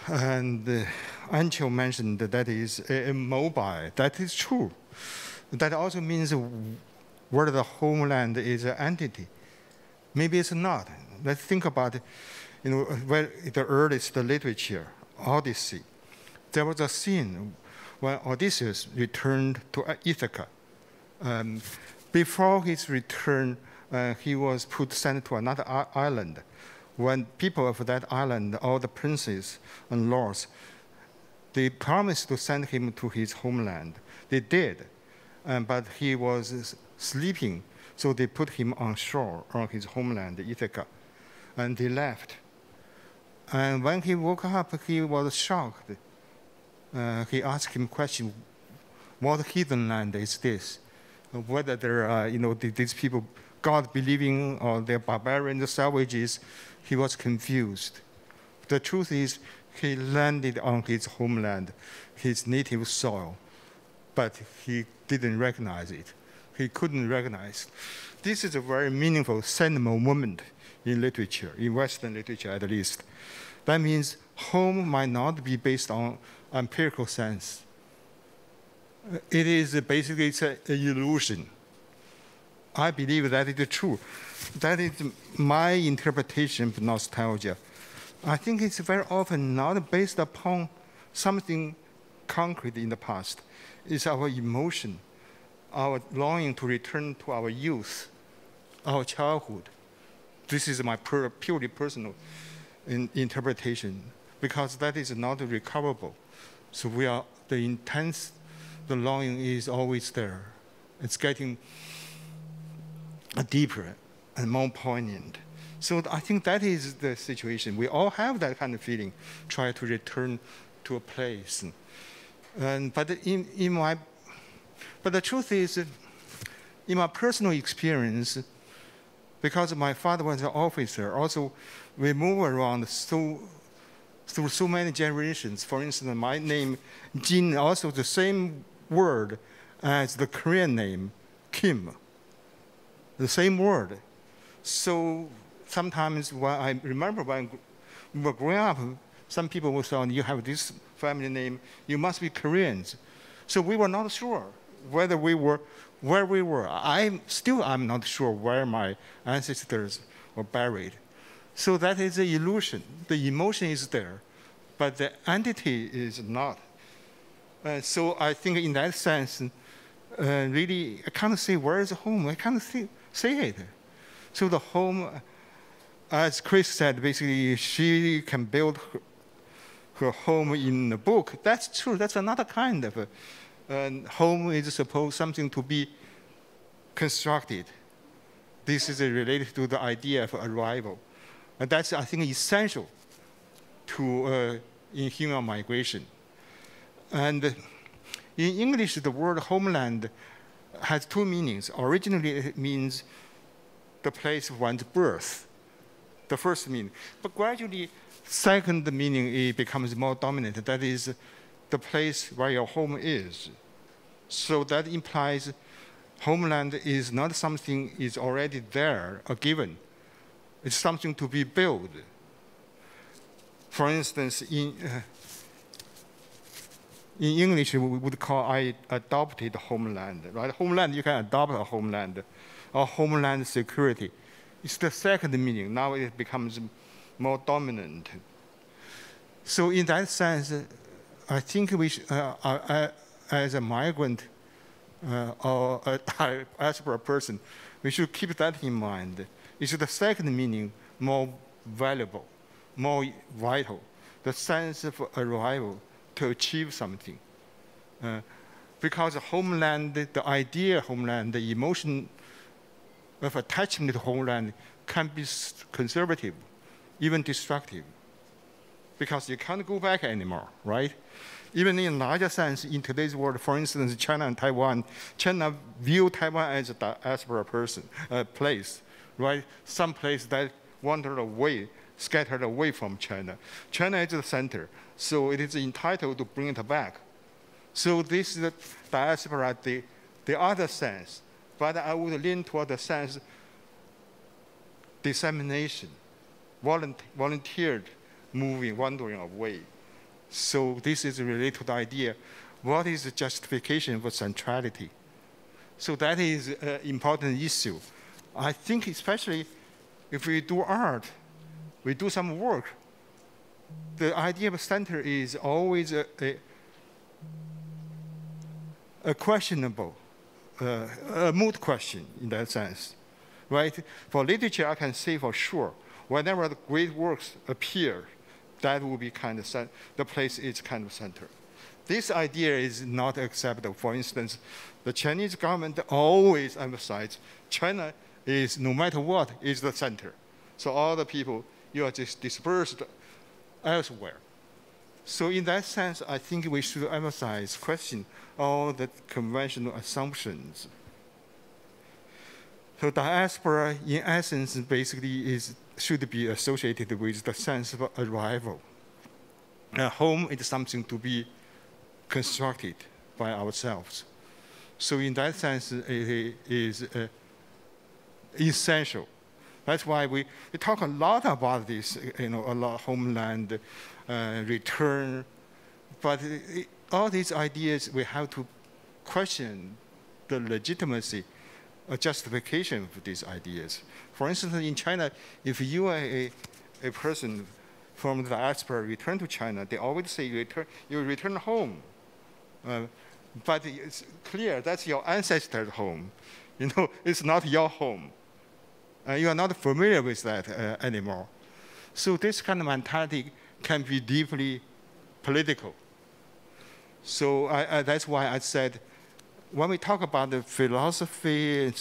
and Anchal mentioned that is immobile. That is true. That also means where the homeland is an entity. Maybe it's not. Let's think about, where the earliest literature, Odyssey. There was a scene when Odysseus returned to Ithaca. Before his return, he was sent to another island. When people of that island, all the princes and lords, they promised to send him to his homeland. They did, but he was sleeping, so they put him on shore on his homeland, Ithaca, and they left. And when he woke up, he was shocked. He asked him a question, what heathen land is this? Whether there are, these people, God-believing or they're barbarian savages, he was confused. The truth is, he landed on his homeland, his native soil, but he didn't recognize it. He couldn't recognize. This is a very meaningful, seminal moment in literature, in Western literature at least. That means home might not be based on empirical sense. It is basically an illusion. I believe that is true. That is my interpretation of nostalgia. I think it's very often not based upon something concrete in the past. It's our emotion, our longing to return to our youth, our childhood. This is my purely personal interpretation, because that is not recoverable. So the longing is always there. It's getting deeper and more poignant. So I think that is the situation. We all have that kind of feeling, try to return to a place. But the truth is, in my personal experience, because my father was an officer, also we move around through so many generations. For instance, my name, Jin, also the same word as the Korean name, Kim. The same word. So sometimes I remember when we were growing up, some people would say, you have this family name, you must be Koreans. So we were not sure where we were. I'm not sure where my ancestors were buried. So that is an illusion. The emotion is there, but the entity is not. So I think in that sense, really, I can't say where is home. I can't say it. So the home, as Chris said, basically she can build her home in a book. That's true. That's another kind of home is supposed something to be constructed. This is related to the idea of arrival. And that's, I think, essential to in human migration. And in English, the word homeland has two meanings. Originally, it means the place of one's birth, the first meaning. But gradually, second meaning, it becomes more dominant. That is the place where your home is. So that implies homeland is not something is already there, a given. It's something to be built. For instance, in English we would call I adopted homeland, right? Homeland, you can adopt a homeland, or homeland security. It's the second meaning. Now it becomes more dominant. So in that sense, I think we as a migrant or a diaspora person, we should keep that in mind. It's the second meaning more valuable, more vital, the sense of arrival to achieve something. Because homeland, the idea of homeland, the emotion of attachment to homeland can be conservative, even destructive, because you can't go back anymore, right? Even in larger sense, in today's world, for instance, China and Taiwan, China view Taiwan as a diaspora place, right? Some place that wandered away, scattered away from China. China is the center, so it is entitled to bring it back. So this is the diaspora, the other sense, but I would lean toward the sense dissemination, volunteered moving, wandering away. So this is related to the idea, what is the justification for centrality? So that is an important issue. I think especially if we do art, we do some work, the idea of center is always a questionable, a moot question in that sense, right? For literature, I can say for sure, whenever the great works appear, that will be kind of the place is kind of center. This idea is not acceptable. For instance, the Chinese government always emphasizes China is, no matter what, is the center. So all the people, you are just dispersed elsewhere. So in that sense, I think we should emphasize, question all the conventional assumptions. So diaspora, in essence, basically should be associated with the sense of arrival. Home is something to be constructed by ourselves. So in that sense, it is essential. That's why we talk a lot about this, a lot homeland, return, but all these ideas, we have to question the legitimacy or justification for these ideas. For instance, in China, if you are a person from the diaspora return to China, they always say you return home. But it's clear that's your ancestor's home. It's not your home. You are not familiar with that anymore. So this kind of mentality can be deeply political. So that's why I said, when we talk about the philosophy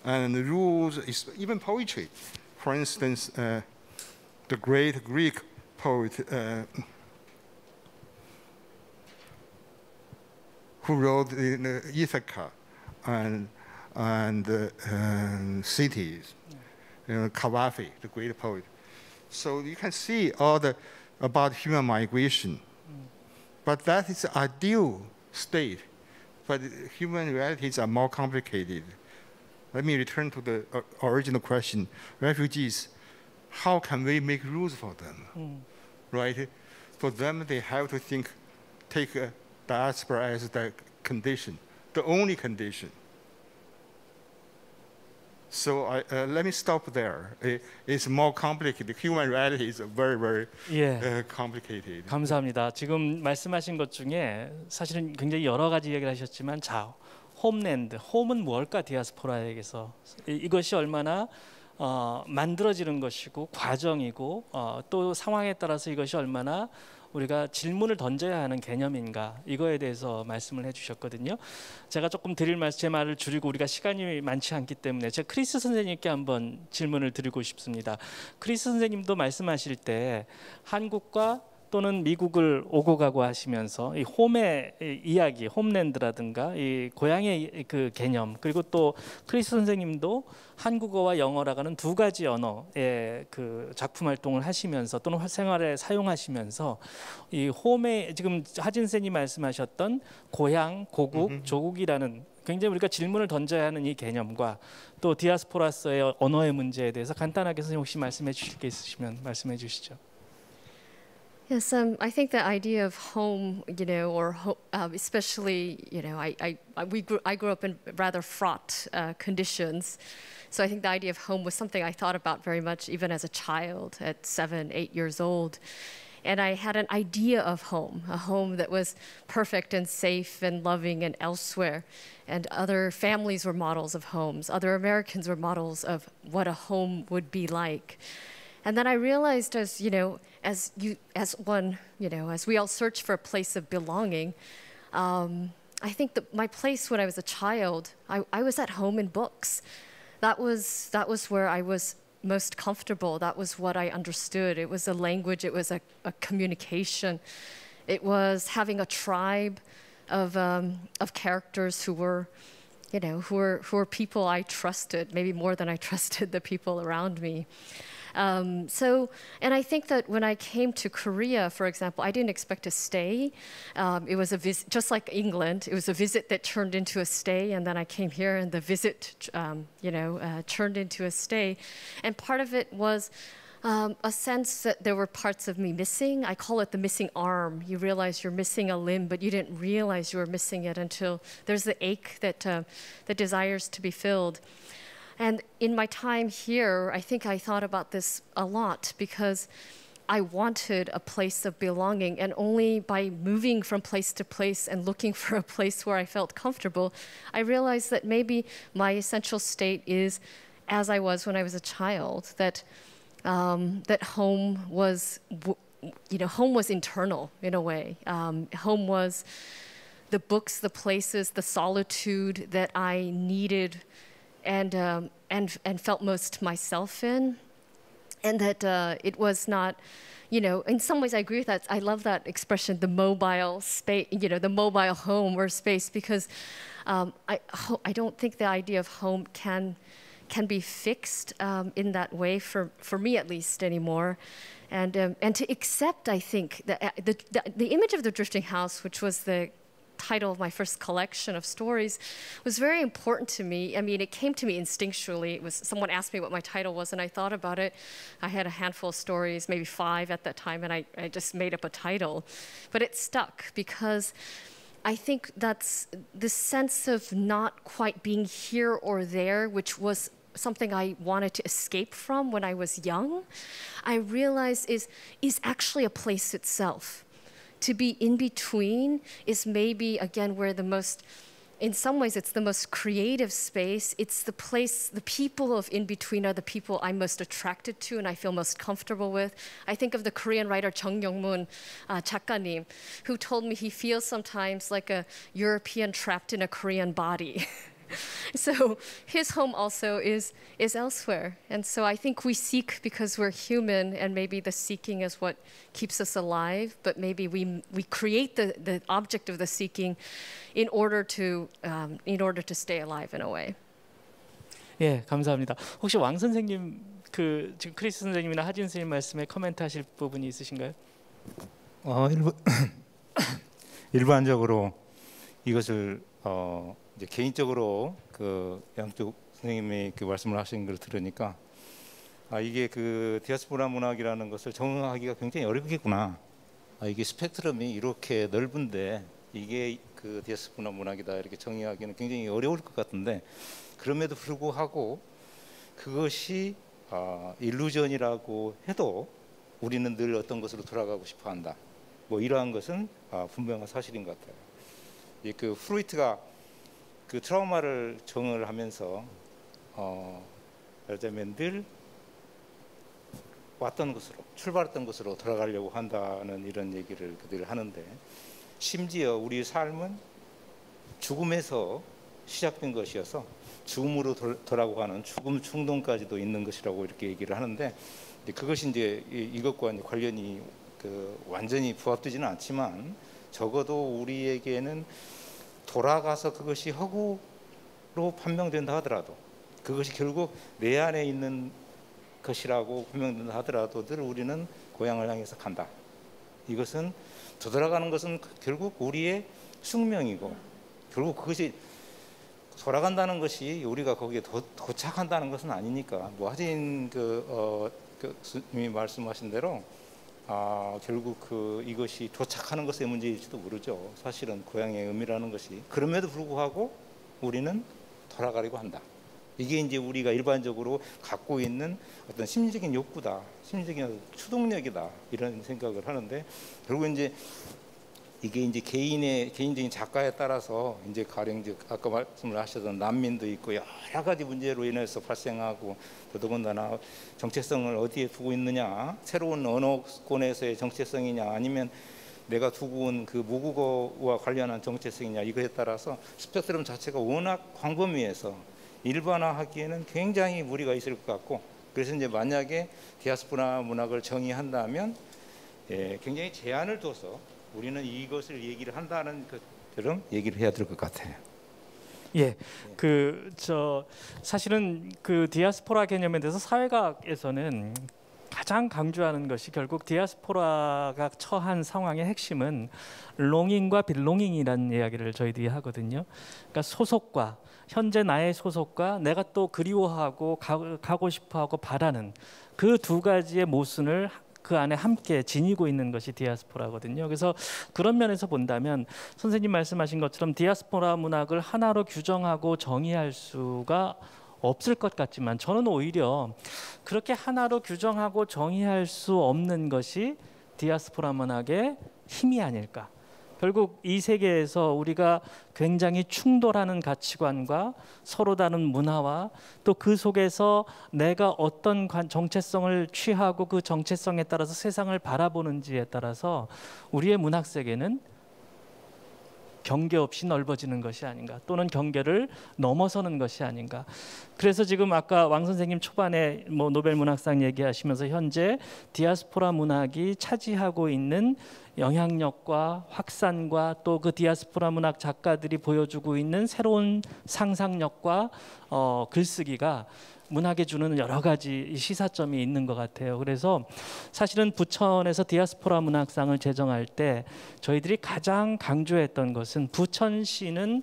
and the rules, even poetry, for instance, the great Greek poet who wrote in Ithaca and cities, Cavafy, the great poet. So you can see all about human migration. But that is the ideal state. But human realities are more complicated. Let me return to the original question. Refugees, how can we make rules for them? Right? For them, they have to take diaspora as the condition, the only condition. So let me stop there. It's more complicated. Human reality is very, very complicated. 감사합니다. 지금 말씀하신 것 중에 사실은 굉장히 여러 가지 얘기를 하셨지만, 자, 홈랜드, 홈은 뭘까 디아스포라에게서 이것이 얼마나 만들어지는 것이고 과정이고 또 상황에 따라서 이것이 얼마나 우리가 질문을 던져야 하는 개념인가, 이거에 대해서 말씀을 해주셨거든요. 제가 조금 제 말을 줄이고 우리가 시간이 많지 않기 때문에 제가 크리스 선생님께 한번 질문을 드리고 싶습니다. 크리스 선생님도 말씀하실 때 한국과 또는 미국을 오고 가고 하시면서 이 홈의 이야기, 홈랜드라든가 이 고향의 그 개념, 그리고 또 크리스 선생님도 한국어와 영어라는 두 가지 언어의 그 작품 활동을 하시면서 또는 생활에 사용하시면서 이 홈의 지금 하진 선생님 말씀하셨던 고향, 고국, 조국이라는 굉장히 우리가 질문을 던져야 하는 이 개념과 또 디아스포라스의 언어의 문제에 대해서 간단하게 선생님 혹시 말씀해 주실 게 있으시면 말씀해 주시죠. Yes, I think the idea of home, or especially, I grew up in rather fraught conditions. So I think the idea of home was something I thought about very much even as a child at 7, 8 years old. And I had an idea of home, a home that was perfect and safe and loving and elsewhere. And other families were models of homes. Other Americans were models of what a home would be like. And then I realized as we all search for a place of belonging, I think that my place when I was a child, I was at home in books. That was where I was most comfortable. That was what I understood. It was a language. It was a communication. It was having a tribe of characters who were people I trusted, maybe more than I trusted the people around me. And I think that when I came to Korea, for example, I didn't expect to stay. It was a visit, just like England. It was a visit that turned into a stay, and then I came here, and the visit, turned into a stay. And part of it was a sense that there were parts of me missing. I call it the missing arm. You realize you're missing a limb, but you didn't realize you were missing it until there's the ache that desires to be filled. And in my time here, I think I thought about this a lot because I wanted a place of belonging, and only by moving from place to place and looking for a place where I felt comfortable, I realized that maybe my essential state is as I was when I was a child, that home was internal in a way. Home was the books, the places, the solitude that I needed and felt most myself in, and that it was not, in some ways I agree with that. I love that expression, the mobile space, the mobile home or space, because I don't think the idea of home can be fixed in that way for me at least anymore, and to accept, I think, the image of the drifting house, which was the title of my first collection of stories, was very important to me. I mean, it came to me instinctually. It was someone asked me what my title was, and I thought about it. I had a handful of stories, maybe 5 at that time, and I just made up a title. But it stuck because I think that's the sense of not quite being here or there, which was something I wanted to escape from when I was young, I realized is actually a place itself. To be in between is maybe, again, where in some ways, it's the most creative space. It's the place, the people of in between are the people I'm most attracted to and I feel most comfortable with. I think of the Korean writer Chung Young-moon 작가님, who told me he feels sometimes like a European trapped in a Korean body. So his home also is elsewhere. And so I think we seek because we're human, and maybe the seeking is what keeps us alive, but maybe we create the object of the seeking in order to stay alive in a way. 예, 감사합니다. 혹시 왕 선생님 지금 크리스 선생님이나 하진 선생님 말씀에 코멘트하실 부분이 있으신가요? 일반적으로 이것을 이제 개인적으로 그 양쪽 선생님이 그 말씀을 하신 걸 들으니까 이게 그 디아스포라 문학이라는 것을 정의하기가 굉장히 어렵겠구나. 이게 스펙트럼이 이렇게 넓은데 이게 그 디아스포라 문학이다 이렇게 정의하기는 굉장히 어려울 것 같은데, 그럼에도 불구하고 그것이 일루전이라고 해도 우리는 늘 어떤 것으로 돌아가고 싶어한다. 뭐 이러한 것은 분명한 사실인 것 같아요. 그 프로이트가 그 트라우마를 정의를 하면서 말하자면 늘 왔던 곳으로, 출발했던 곳으로 돌아가려고 한다는 이런 얘기를 그들 하는데, 심지어 우리 삶은 죽음에서 시작된 것이어서 죽음으로 돌아가는 죽음 충동까지도 있는 것이라고 이렇게 얘기를 하는데, 그것이 이제 이것과 이제 관련이 완전히 부합되지는 않지만 적어도 우리에게는 돌아가서 그것이 허구로 판명된다 하더라도, 그것이 결국 내 안에 있는 것이라고 판명된다 하더라도 늘 우리는 고향을 향해서 간다. 이것은 되돌아가는 것은 결국 우리의 숙명이고, 결국 그것이 돌아간다는 것이 우리가 거기에 도착한다는 것은 아니니까, 뭐 하진 교수님이 말씀하신 대로 결국 이것이 도착하는 것의 문제일지도 모르죠. 사실은 고향의 의미라는 것이. 그럼에도 불구하고 우리는 돌아가려고 한다. 이게 이제 우리가 일반적으로 갖고 있는 어떤 심리적인 욕구다, 심리적인 추동력이다 이런 생각을 하는데 결국 이제 이게 이제 개인적인 작가에 따라서 이제 가령 이제 아까 말씀을 하셨던 난민도 있고 여러 가지 문제로 인해서 발생하고 더더군다나 정체성을 어디에 두고 있느냐, 새로운 언어권에서의 정체성이냐 아니면 내가 두고 온 그 모국어와 관련한 정체성이냐 이거에 따라서 스펙트럼 자체가 워낙 광범위해서 일반화하기에는 굉장히 무리가 있을 것 같고 그래서 이제 만약에 디아스포라 문학을 정의한다면 굉장히 제한을 둬서 우리는 이것을 얘기를 한다는 것처럼 얘기를 해야 될 것 같아요. 예, 사실은 그 디아스포라 개념에 대해서 사회학에서는 가장 강조하는 것이 결국 디아스포라가 처한 상황의 핵심은 롱잉과 빌롱잉이라는 이야기를 저희들이 하거든요. 그러니까 소속과 현재 나의 소속과 내가 또 그리워하고 가고 싶어하고 바라는 그 두 가지의 모순을 그 안에 함께 지니고 있는 것이 디아스포라거든요. 그래서 그런 면에서 본다면 선생님 말씀하신 것처럼 디아스포라 문학을 하나로 규정하고 정의할 수가 없을 것 같지만 저는 오히려 그렇게 하나로 규정하고 정의할 수 없는 것이 디아스포라 문학의 힘이 아닐까. 결국 이 세계에서 우리가 굉장히 충돌하는 가치관과 서로 다른 문화와 또 그 속에서 내가 어떤 정체성을 취하고 그 정체성에 따라서 세상을 바라보는지에 따라서 우리의 문학 세계는 경계 없이 넓어지는 것이 아닌가 또는 경계를 넘어서는 것이 아닌가. 그래서 지금 아까 왕 선생님 초반에 노벨 문학상 얘기하시면서 현재 디아스포라 문학이 차지하고 있는 영향력과 확산과 또 그 디아스포라 문학 작가들이 보여주고 있는 새로운 상상력과 글쓰기가 문학에 주는 여러 가지 시사점이 있는 것 같아요. 그래서 사실은 부천에서 디아스포라 문학상을 제정할 때 저희들이 가장 강조했던 것은 부천시는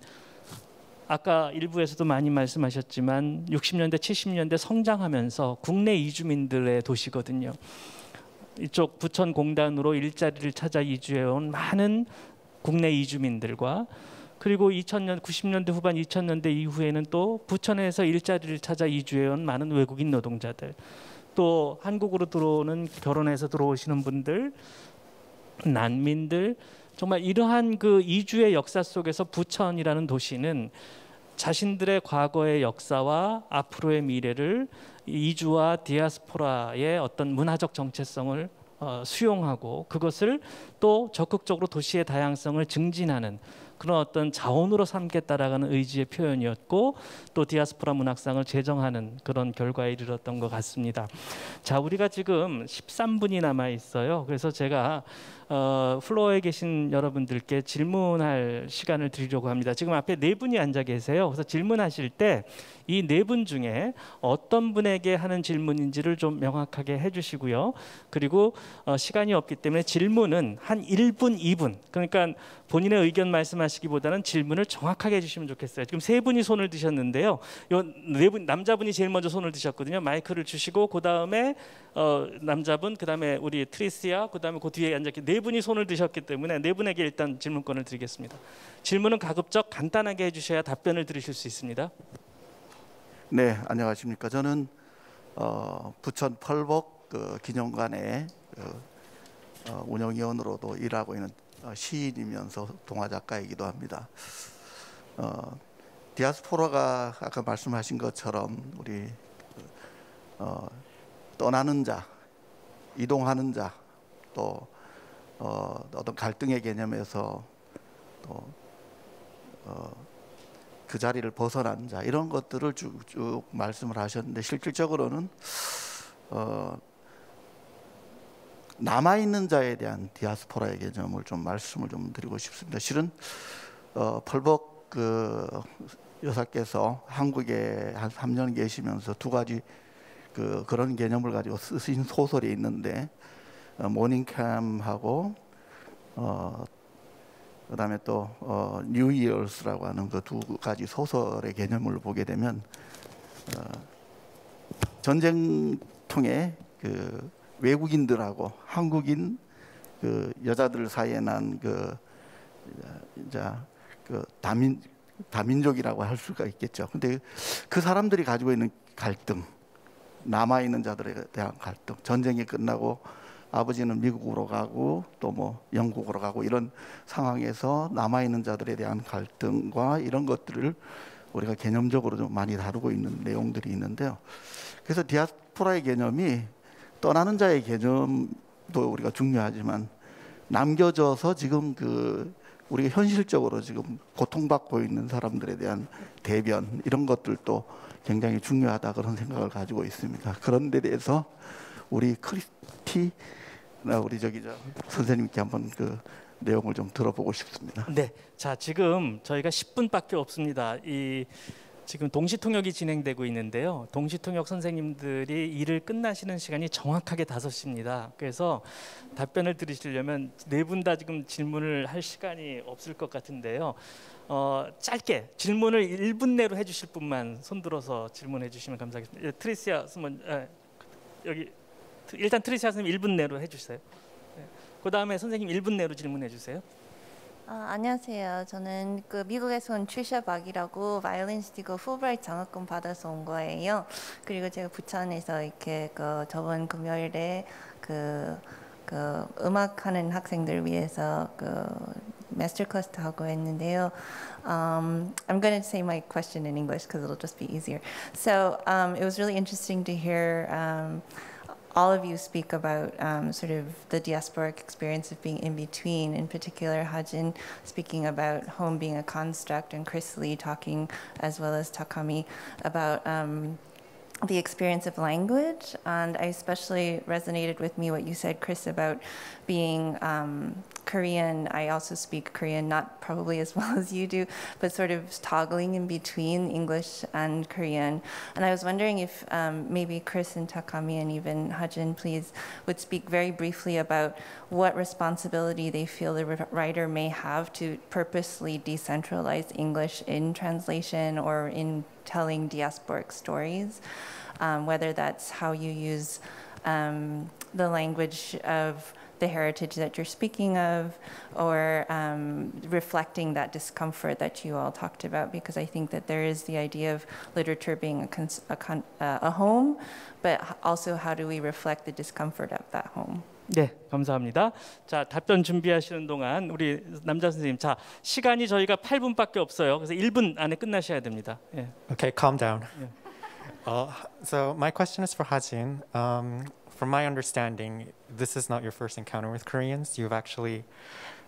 아까 일부에서도 많이 말씀하셨지만 60년대 70년대 성장하면서 국내 이주민들의 도시거든요. 이쪽 부천 공단으로 일자리를 찾아 이주해온 많은 국내 이주민들과 그리고 2000년 90년대 후반 2000년대 이후에는 또 부천에서 일자리를 찾아 이주해온 많은 외국인 노동자들, 또 한국으로 들어오는 결혼해서 들어오시는 분들, 난민들, 정말 이러한 그 이주의 역사 속에서 부천이라는 도시는 자신들의 과거의 역사와 앞으로의 미래를 이주와 디아스포라의 어떤 문화적 정체성을 수용하고 그것을 또 적극적으로 도시의 다양성을 증진하는 그런 어떤 자원으로 삼겠다라는 의지의 표현이었고 또 디아스포라 문학상을 제정하는 그런 결과에 이르렀던 것 같습니다. 자, 우리가 지금 13분이 남아 있어요. 그래서 제가 플로어에 계신 여러분들께 질문할 시간을 드리려고 합니다. 지금 앞에 네 분이 앉아 계세요. 그래서 질문하실 때 이 네 분 중에 어떤 분에게 하는 질문인지를 좀 명확하게 해주시고요. 그리고 시간이 없기 때문에 질문은 한 1분, 2분. 그러니까 본인의 의견 말씀하시기보다는 질문을 정확하게 해주시면 좋겠어요. 지금 세 분이 손을 드셨는데요. 요 네 분, 남자분이 제일 먼저 손을 드셨거든요. 마이크를 주시고 그 다음에 남자분, 그 다음에 우리 트리스야, 그 다음에 그 뒤에 앉았기 네 분이 손을 드셨기 때문에 네 분에게 일단 질문권을 드리겠습니다. 질문은 가급적 간단하게 해주셔야 답변을 들으실 수 있습니다. 네, 안녕하십니까. 저는 부천 펄복 기념관의 운영위원으로도 일하고 있는 시인이면서 동화작가이기도 합니다. 디아스포라가 아까 말씀하신 것처럼 우리 떠나는 자, 이동하는 자, 또 어떤 갈등의 개념에서 또 그 자리를 벗어난 자 이런 것들을 쭉 말씀을 하셨는데 실질적으로는 남아있는 자에 대한 디아스포라의 개념을 좀 말씀을 좀 드리고 싶습니다. 실은 펄복 여사께서 한국에 한 3년 계시면서 두 가지 그런 개념을 가지고 쓰신 소설이 있는데 모닝캠하고 그다음에 또 뉴 이어스라고 하는 그 두 가지 소설의 개념을 보게 되면 전쟁통에 외국인들하고 한국인 그 여자들 사이에 난 다민족이라고 할 수가 있겠죠. 근데 그 사람들이 가지고 있는 갈등, 남아 있는 자들에 대한 갈등, 전쟁이 끝나고 아버지는 미국으로 가고 또 뭐 영국으로 가고 이런 상황에서 남아 있는 자들에 대한 갈등과 이런 것들을 우리가 개념적으로 좀 많이 다루고 있는 내용들이 있는데요. 그래서 디아스포라의 개념이 떠나는 자의 개념도 우리가 중요하지만 남겨져서 지금 우리가 현실적으로 지금 고통받고 있는 사람들에 대한 대변 이런 것들도 굉장히 중요하다 그런 생각을 가지고 있습니다. 그런 데 대해서 우리 우리 선생님께 한번 그 내용을 좀 들어보고 싶습니다. 네, 자 지금 저희가 10분밖에 없습니다. 지금 동시통역이 진행되고 있는데요. 동시통역 선생님들이 일을 끝나시는 시간이 정확하게 5시입니다. 그래서 답변을 들으시려면 네 분 다 지금 질문을 할 시간이 없을 것 같은데요. 짧게 질문을 1분 내로 해주실 분만 손들어서 질문해 주시면 감사하겠습니다. 트리시아 선생님 여기 일단 트리시아 선생님 1분 내로 해주세요. 네. 그 다음에 선생님 1분 내로 질문해 주세요. 안녕하세요. 저는 미국에서 온 트리샤 박이라고 바이올리니스트고 풀브라이트 장학금 받아서 온 거예요. 그리고 제가 부천에서 이렇게 저번 금요일에 음악하는 학생들 위해서 마스터 클래스 하고 했는데요. I'm going to say my question in English because it'll just be easier. So it was really interesting to hear all of you speak about sort of the diasporic experience of being in between. In particular, Hajin speaking about home being a construct, and Chris Lee talking, as well as Takami, about the experience of language. And I especially resonated with me what you said, Chris, about being Korean. I also speak Korean, not probably as well as you do, but sort of toggling in between English and Korean. And I was wondering if maybe Chris and Takami and even Hajin, please, would speak very briefly about what responsibility they feel the writer may have to purposely decentralize English in translation or in telling diasporic stories, whether that's how you use the language of the heritage that you're speaking of, or reflecting that discomfort that you all talked about, because I think that there is the idea of literature being a home, but also how do we reflect the discomfort of that home? 네, 감사합니다. 자, 답변 준비하시는 동안 우리 남자 선생님, 자 시간이 저희가 8분밖에 없어요. 그래서 1분 안에 끝나셔야 됩니다. 예. Okay, calm down. Yeah. So my question is for Hajin. From my understanding, this is not your first encounter with Koreans. You've actually,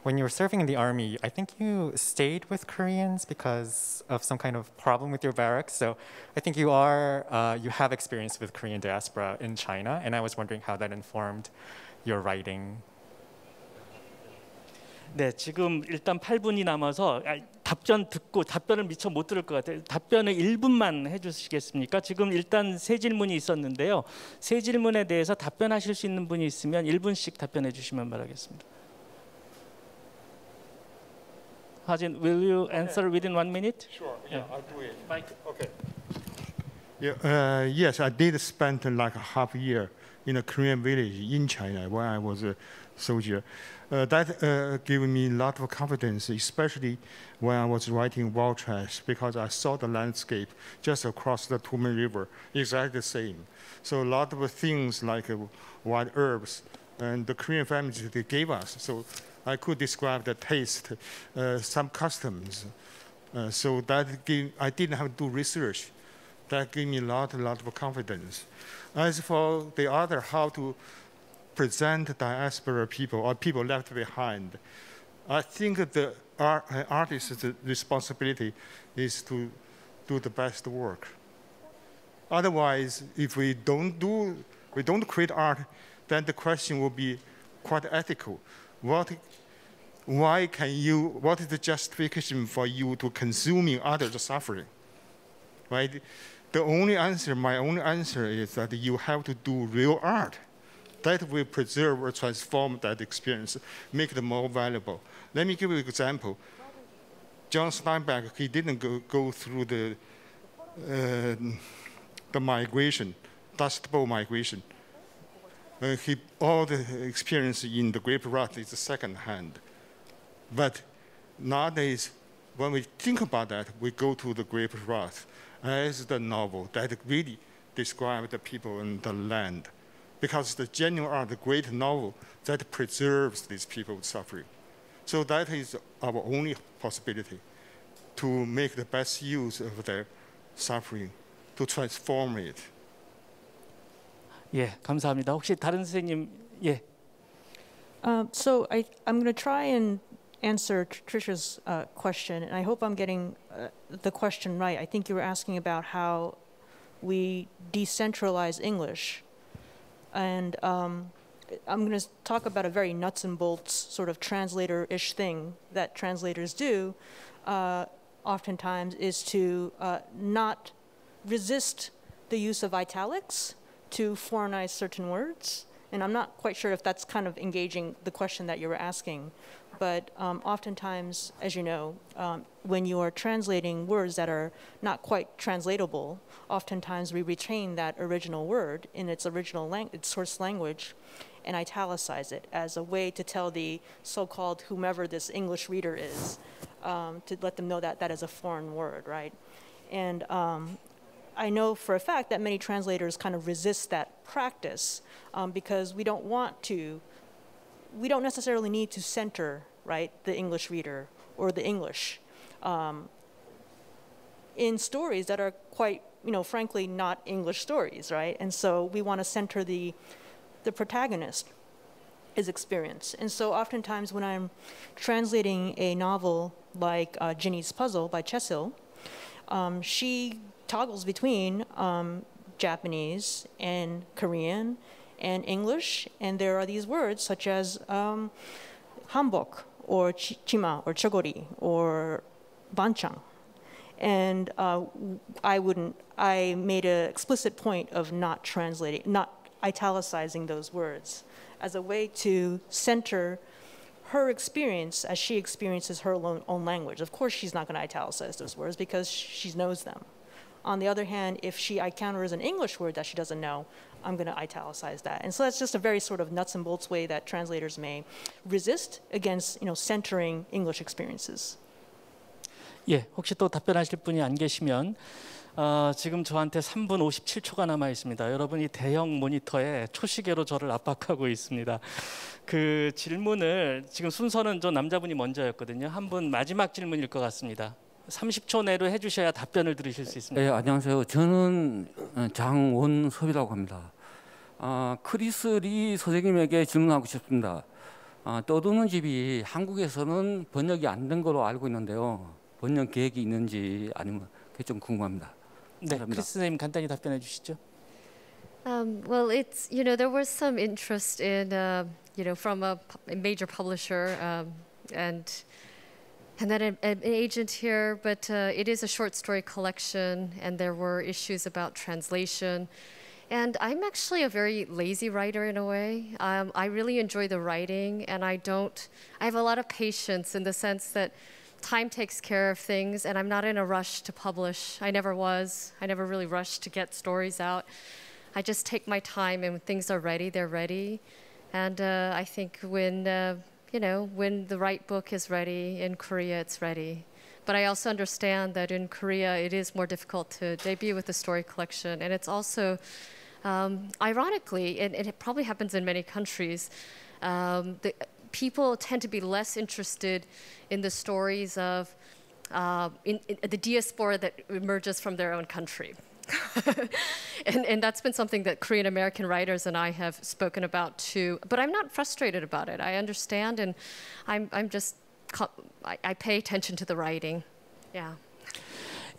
when you were serving in the army, I think you stayed with Koreans because of some kind of problem with your barracks. So I think you have experience with Korean diaspora in China, and I was wondering how that informed your writing. 네, 지금 일단 8분이 남아서 답변 듣고 답변을 미처 못 들을 것 같아요. 답변을 1분만 해주시겠습니까? 지금 일단 세 질문이 있었는데요. 세 질문에 대해서 답변하실 수 있는 분이 있으면 1분씩 답변해 주시면 바라겠습니다. Hajin, will you answer within 1 minute? Sure. Yeah, I'll do it. Mike. Okay. Yeah, yes, I did spend like a half year in a Korean village in China when I was a soldier. That gave me a lot of confidence, especially when I was writing Wall Trash, because I saw the landscape just across the Tumen River, exactly the same. So a lot of things like wild herbs and the Korean families they gave us. So I could describe the taste, some customs. So that I didn't have to do research. That gave me a lot of confidence. As for the other, how to present diaspora people or people left behind, I think the artist's responsibility is to do the best work. Otherwise, if we don't create art, then the question will be quite ethical. What is the justification for you to consuming others' suffering? Right? My only answer is that you have to do real art. That will preserve or transform that experience, make it more valuable. Let me give you an example. John Steinbeck, he didn't go through the migration, Dust Bowl migration. all the experience in the Grape Wrath is second-hand. But nowadays, when we think about that, we go to the Grape Wrath as the novel that really describes the people and the land. Because the genuine art, the great novel that preserves these people's suffering. So that is our only possibility to make the best use of their suffering, to transform it. 예, 감사합니다. 혹시 다른 선생님, 예. So I'm going to try and answer Trisha's question, and I hope I'm getting the question right. I think you were asking about how we decentralize English. And I'm going to talk about a very nuts and bolts sort of translator-ish thing that translators do oftentimes is to not resist the use of italics to foreignize certain words. And I'm not quite sure if that's kind of engaging the question that you were asking. But oftentimes, as you know, when you are translating words that are not quite translatable, oftentimes we retain that original word in its original its source language and italicize it as a way to tell the so-called whomever this English reader is, to let them know that that is a foreign word, right? And I know for a fact that many translators kind of resist that practice because we don't necessarily need to center, right, the English reader or the English in stories that are quite, frankly, not English stories, right? And so we want to center the protagonist, his experience. And so oftentimes when I'm translating a novel like Ginny's Puzzle by Cecil, she toggles between Japanese and Korean and English, and there are these words such as hanbok or chima or chogori or banchang. And I made an explicit point of not italicizing those words as a way to center her experience as she experiences her own language. Of course, she's not going to italicize those words because she knows them. On the other hand, if she encounters an English word that she doesn't know, I'm going to italicize that. And so that's just a very sort of nuts and bolts way that translators may resist against, centering English experiences. 예, 혹시 또 답변하실 분이 안 계시면 지금 저한테 3분 57초가 남아 있습니다. 여러분이 대형 모니터에 초시계로 저를 압박하고 있습니다. 그 질문을 지금 순서는 저 남자분이 먼저였거든요. 한 분 마지막 질문일 것 같습니다. 30초 내로 해주셔야 답변을 들으실 수 있습니다. 네, 안녕하세요. 저는 장원섭이라고 합니다. 크리스 리 선생님에게 질문하고 싶습니다. 떠도는 집이 한국에서는 번역이 안 된 걸로 알고 있는데요. 번역 계획이 있는지 아니면 그게 좀 궁금합니다. 네, 크리스 선생님 간단히 답변해 주시죠. Well, it's there was some interest in from a major publisher and then an agent here, but it is a short story collection, and there were issues about translation. And I'm actually a very lazy writer in a way. I really enjoy the writing, and I have a lot of patience in the sense that time takes care of things, and I'm not in a rush to publish. I never was. I never really rushed to get stories out. I just take my time, and when things are ready, they're ready. And I think when the right book is ready in Korea, it's ready. But I also understand that in Korea, it is more difficult to debut with a story collection. And it's also, ironically, and it probably happens in many countries, people tend to be less interested in the stories of in the diaspora that emerges from their own country. and that's been something that Korean American writers and I have spoken about too. But I'm not frustrated about it. I understand, and I'm just I pay attention to the writing. Yeah.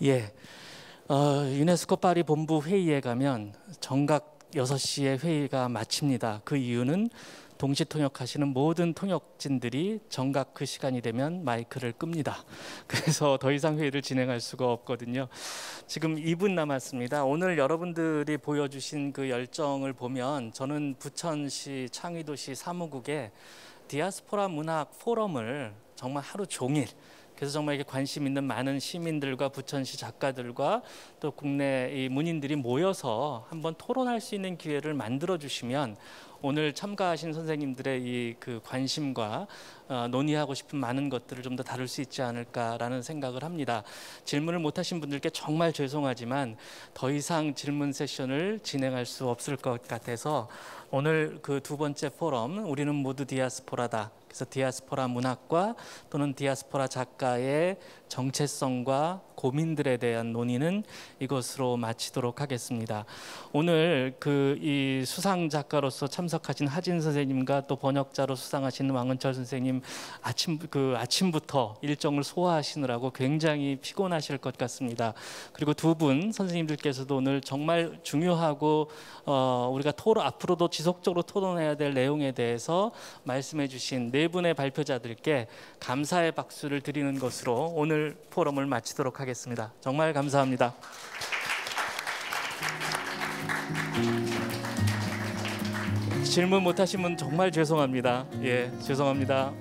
예. 유네스코 파리 본부 회의에 가면 정각 6시에 회의가 마칩니다. 그 이유는 동시 통역하시는 모든 통역진들이 정각 그 시간이 되면 마이크를 끕니다. 그래서 더 이상 회의를 진행할 수가 없거든요. 지금 2분 남았습니다. 오늘 여러분들이 보여주신 그 열정을 보면 저는 부천시 창의도시 사무국에 디아스포라 문학 포럼을 정말 하루 종일 그래서 정말 이렇게 관심 있는 많은 시민들과 부천시 작가들과 또 국내 이 문인들이 모여서 한번 토론할 수 있는 기회를 만들어 주시면 오늘 참가하신 선생님들의 이 그 관심과 논의하고 싶은 많은 것들을 좀 더 다룰 수 있지 않을까라는 생각을 합니다. 질문을 못하신 분들께 정말 죄송하지만 더 이상 질문 세션을 진행할 수 없을 것 같아서 오늘 그 두 번째 포럼 우리는 모두 디아스포라다. 그래서 디아스포라 문학과 또는 디아스포라 작가의 정체성과 고민들에 대한 논의는 이것으로 마치도록 하겠습니다. 오늘 그 이 수상 작가로서 참석하신 하진 선생님과 또 번역자로 수상하신 왕은철 선생님 아침부터 일정을 소화하시느라고 굉장히 피곤하실 것 같습니다. 그리고 두 분 선생님들께서도 오늘 정말 중요하고 우리가 앞으로도 지속적으로 토론해야 될 내용에 대해서 말씀해 주신 네 분의 발표자들께 감사의 박수를 드리는 것으로 오늘 포럼을 마치도록 하겠습니다. 정말 감사합니다. 질문 못하신 분 정말 죄송합니다. 예, 죄송합니다.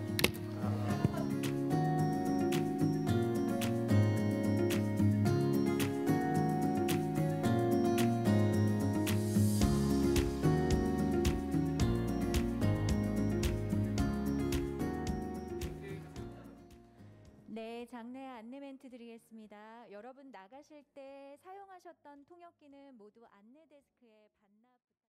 네, 장내 안내 멘트 드리겠습니다. 여러분 나가실 때 사용하셨던 통역기는 모두 안내 데스크에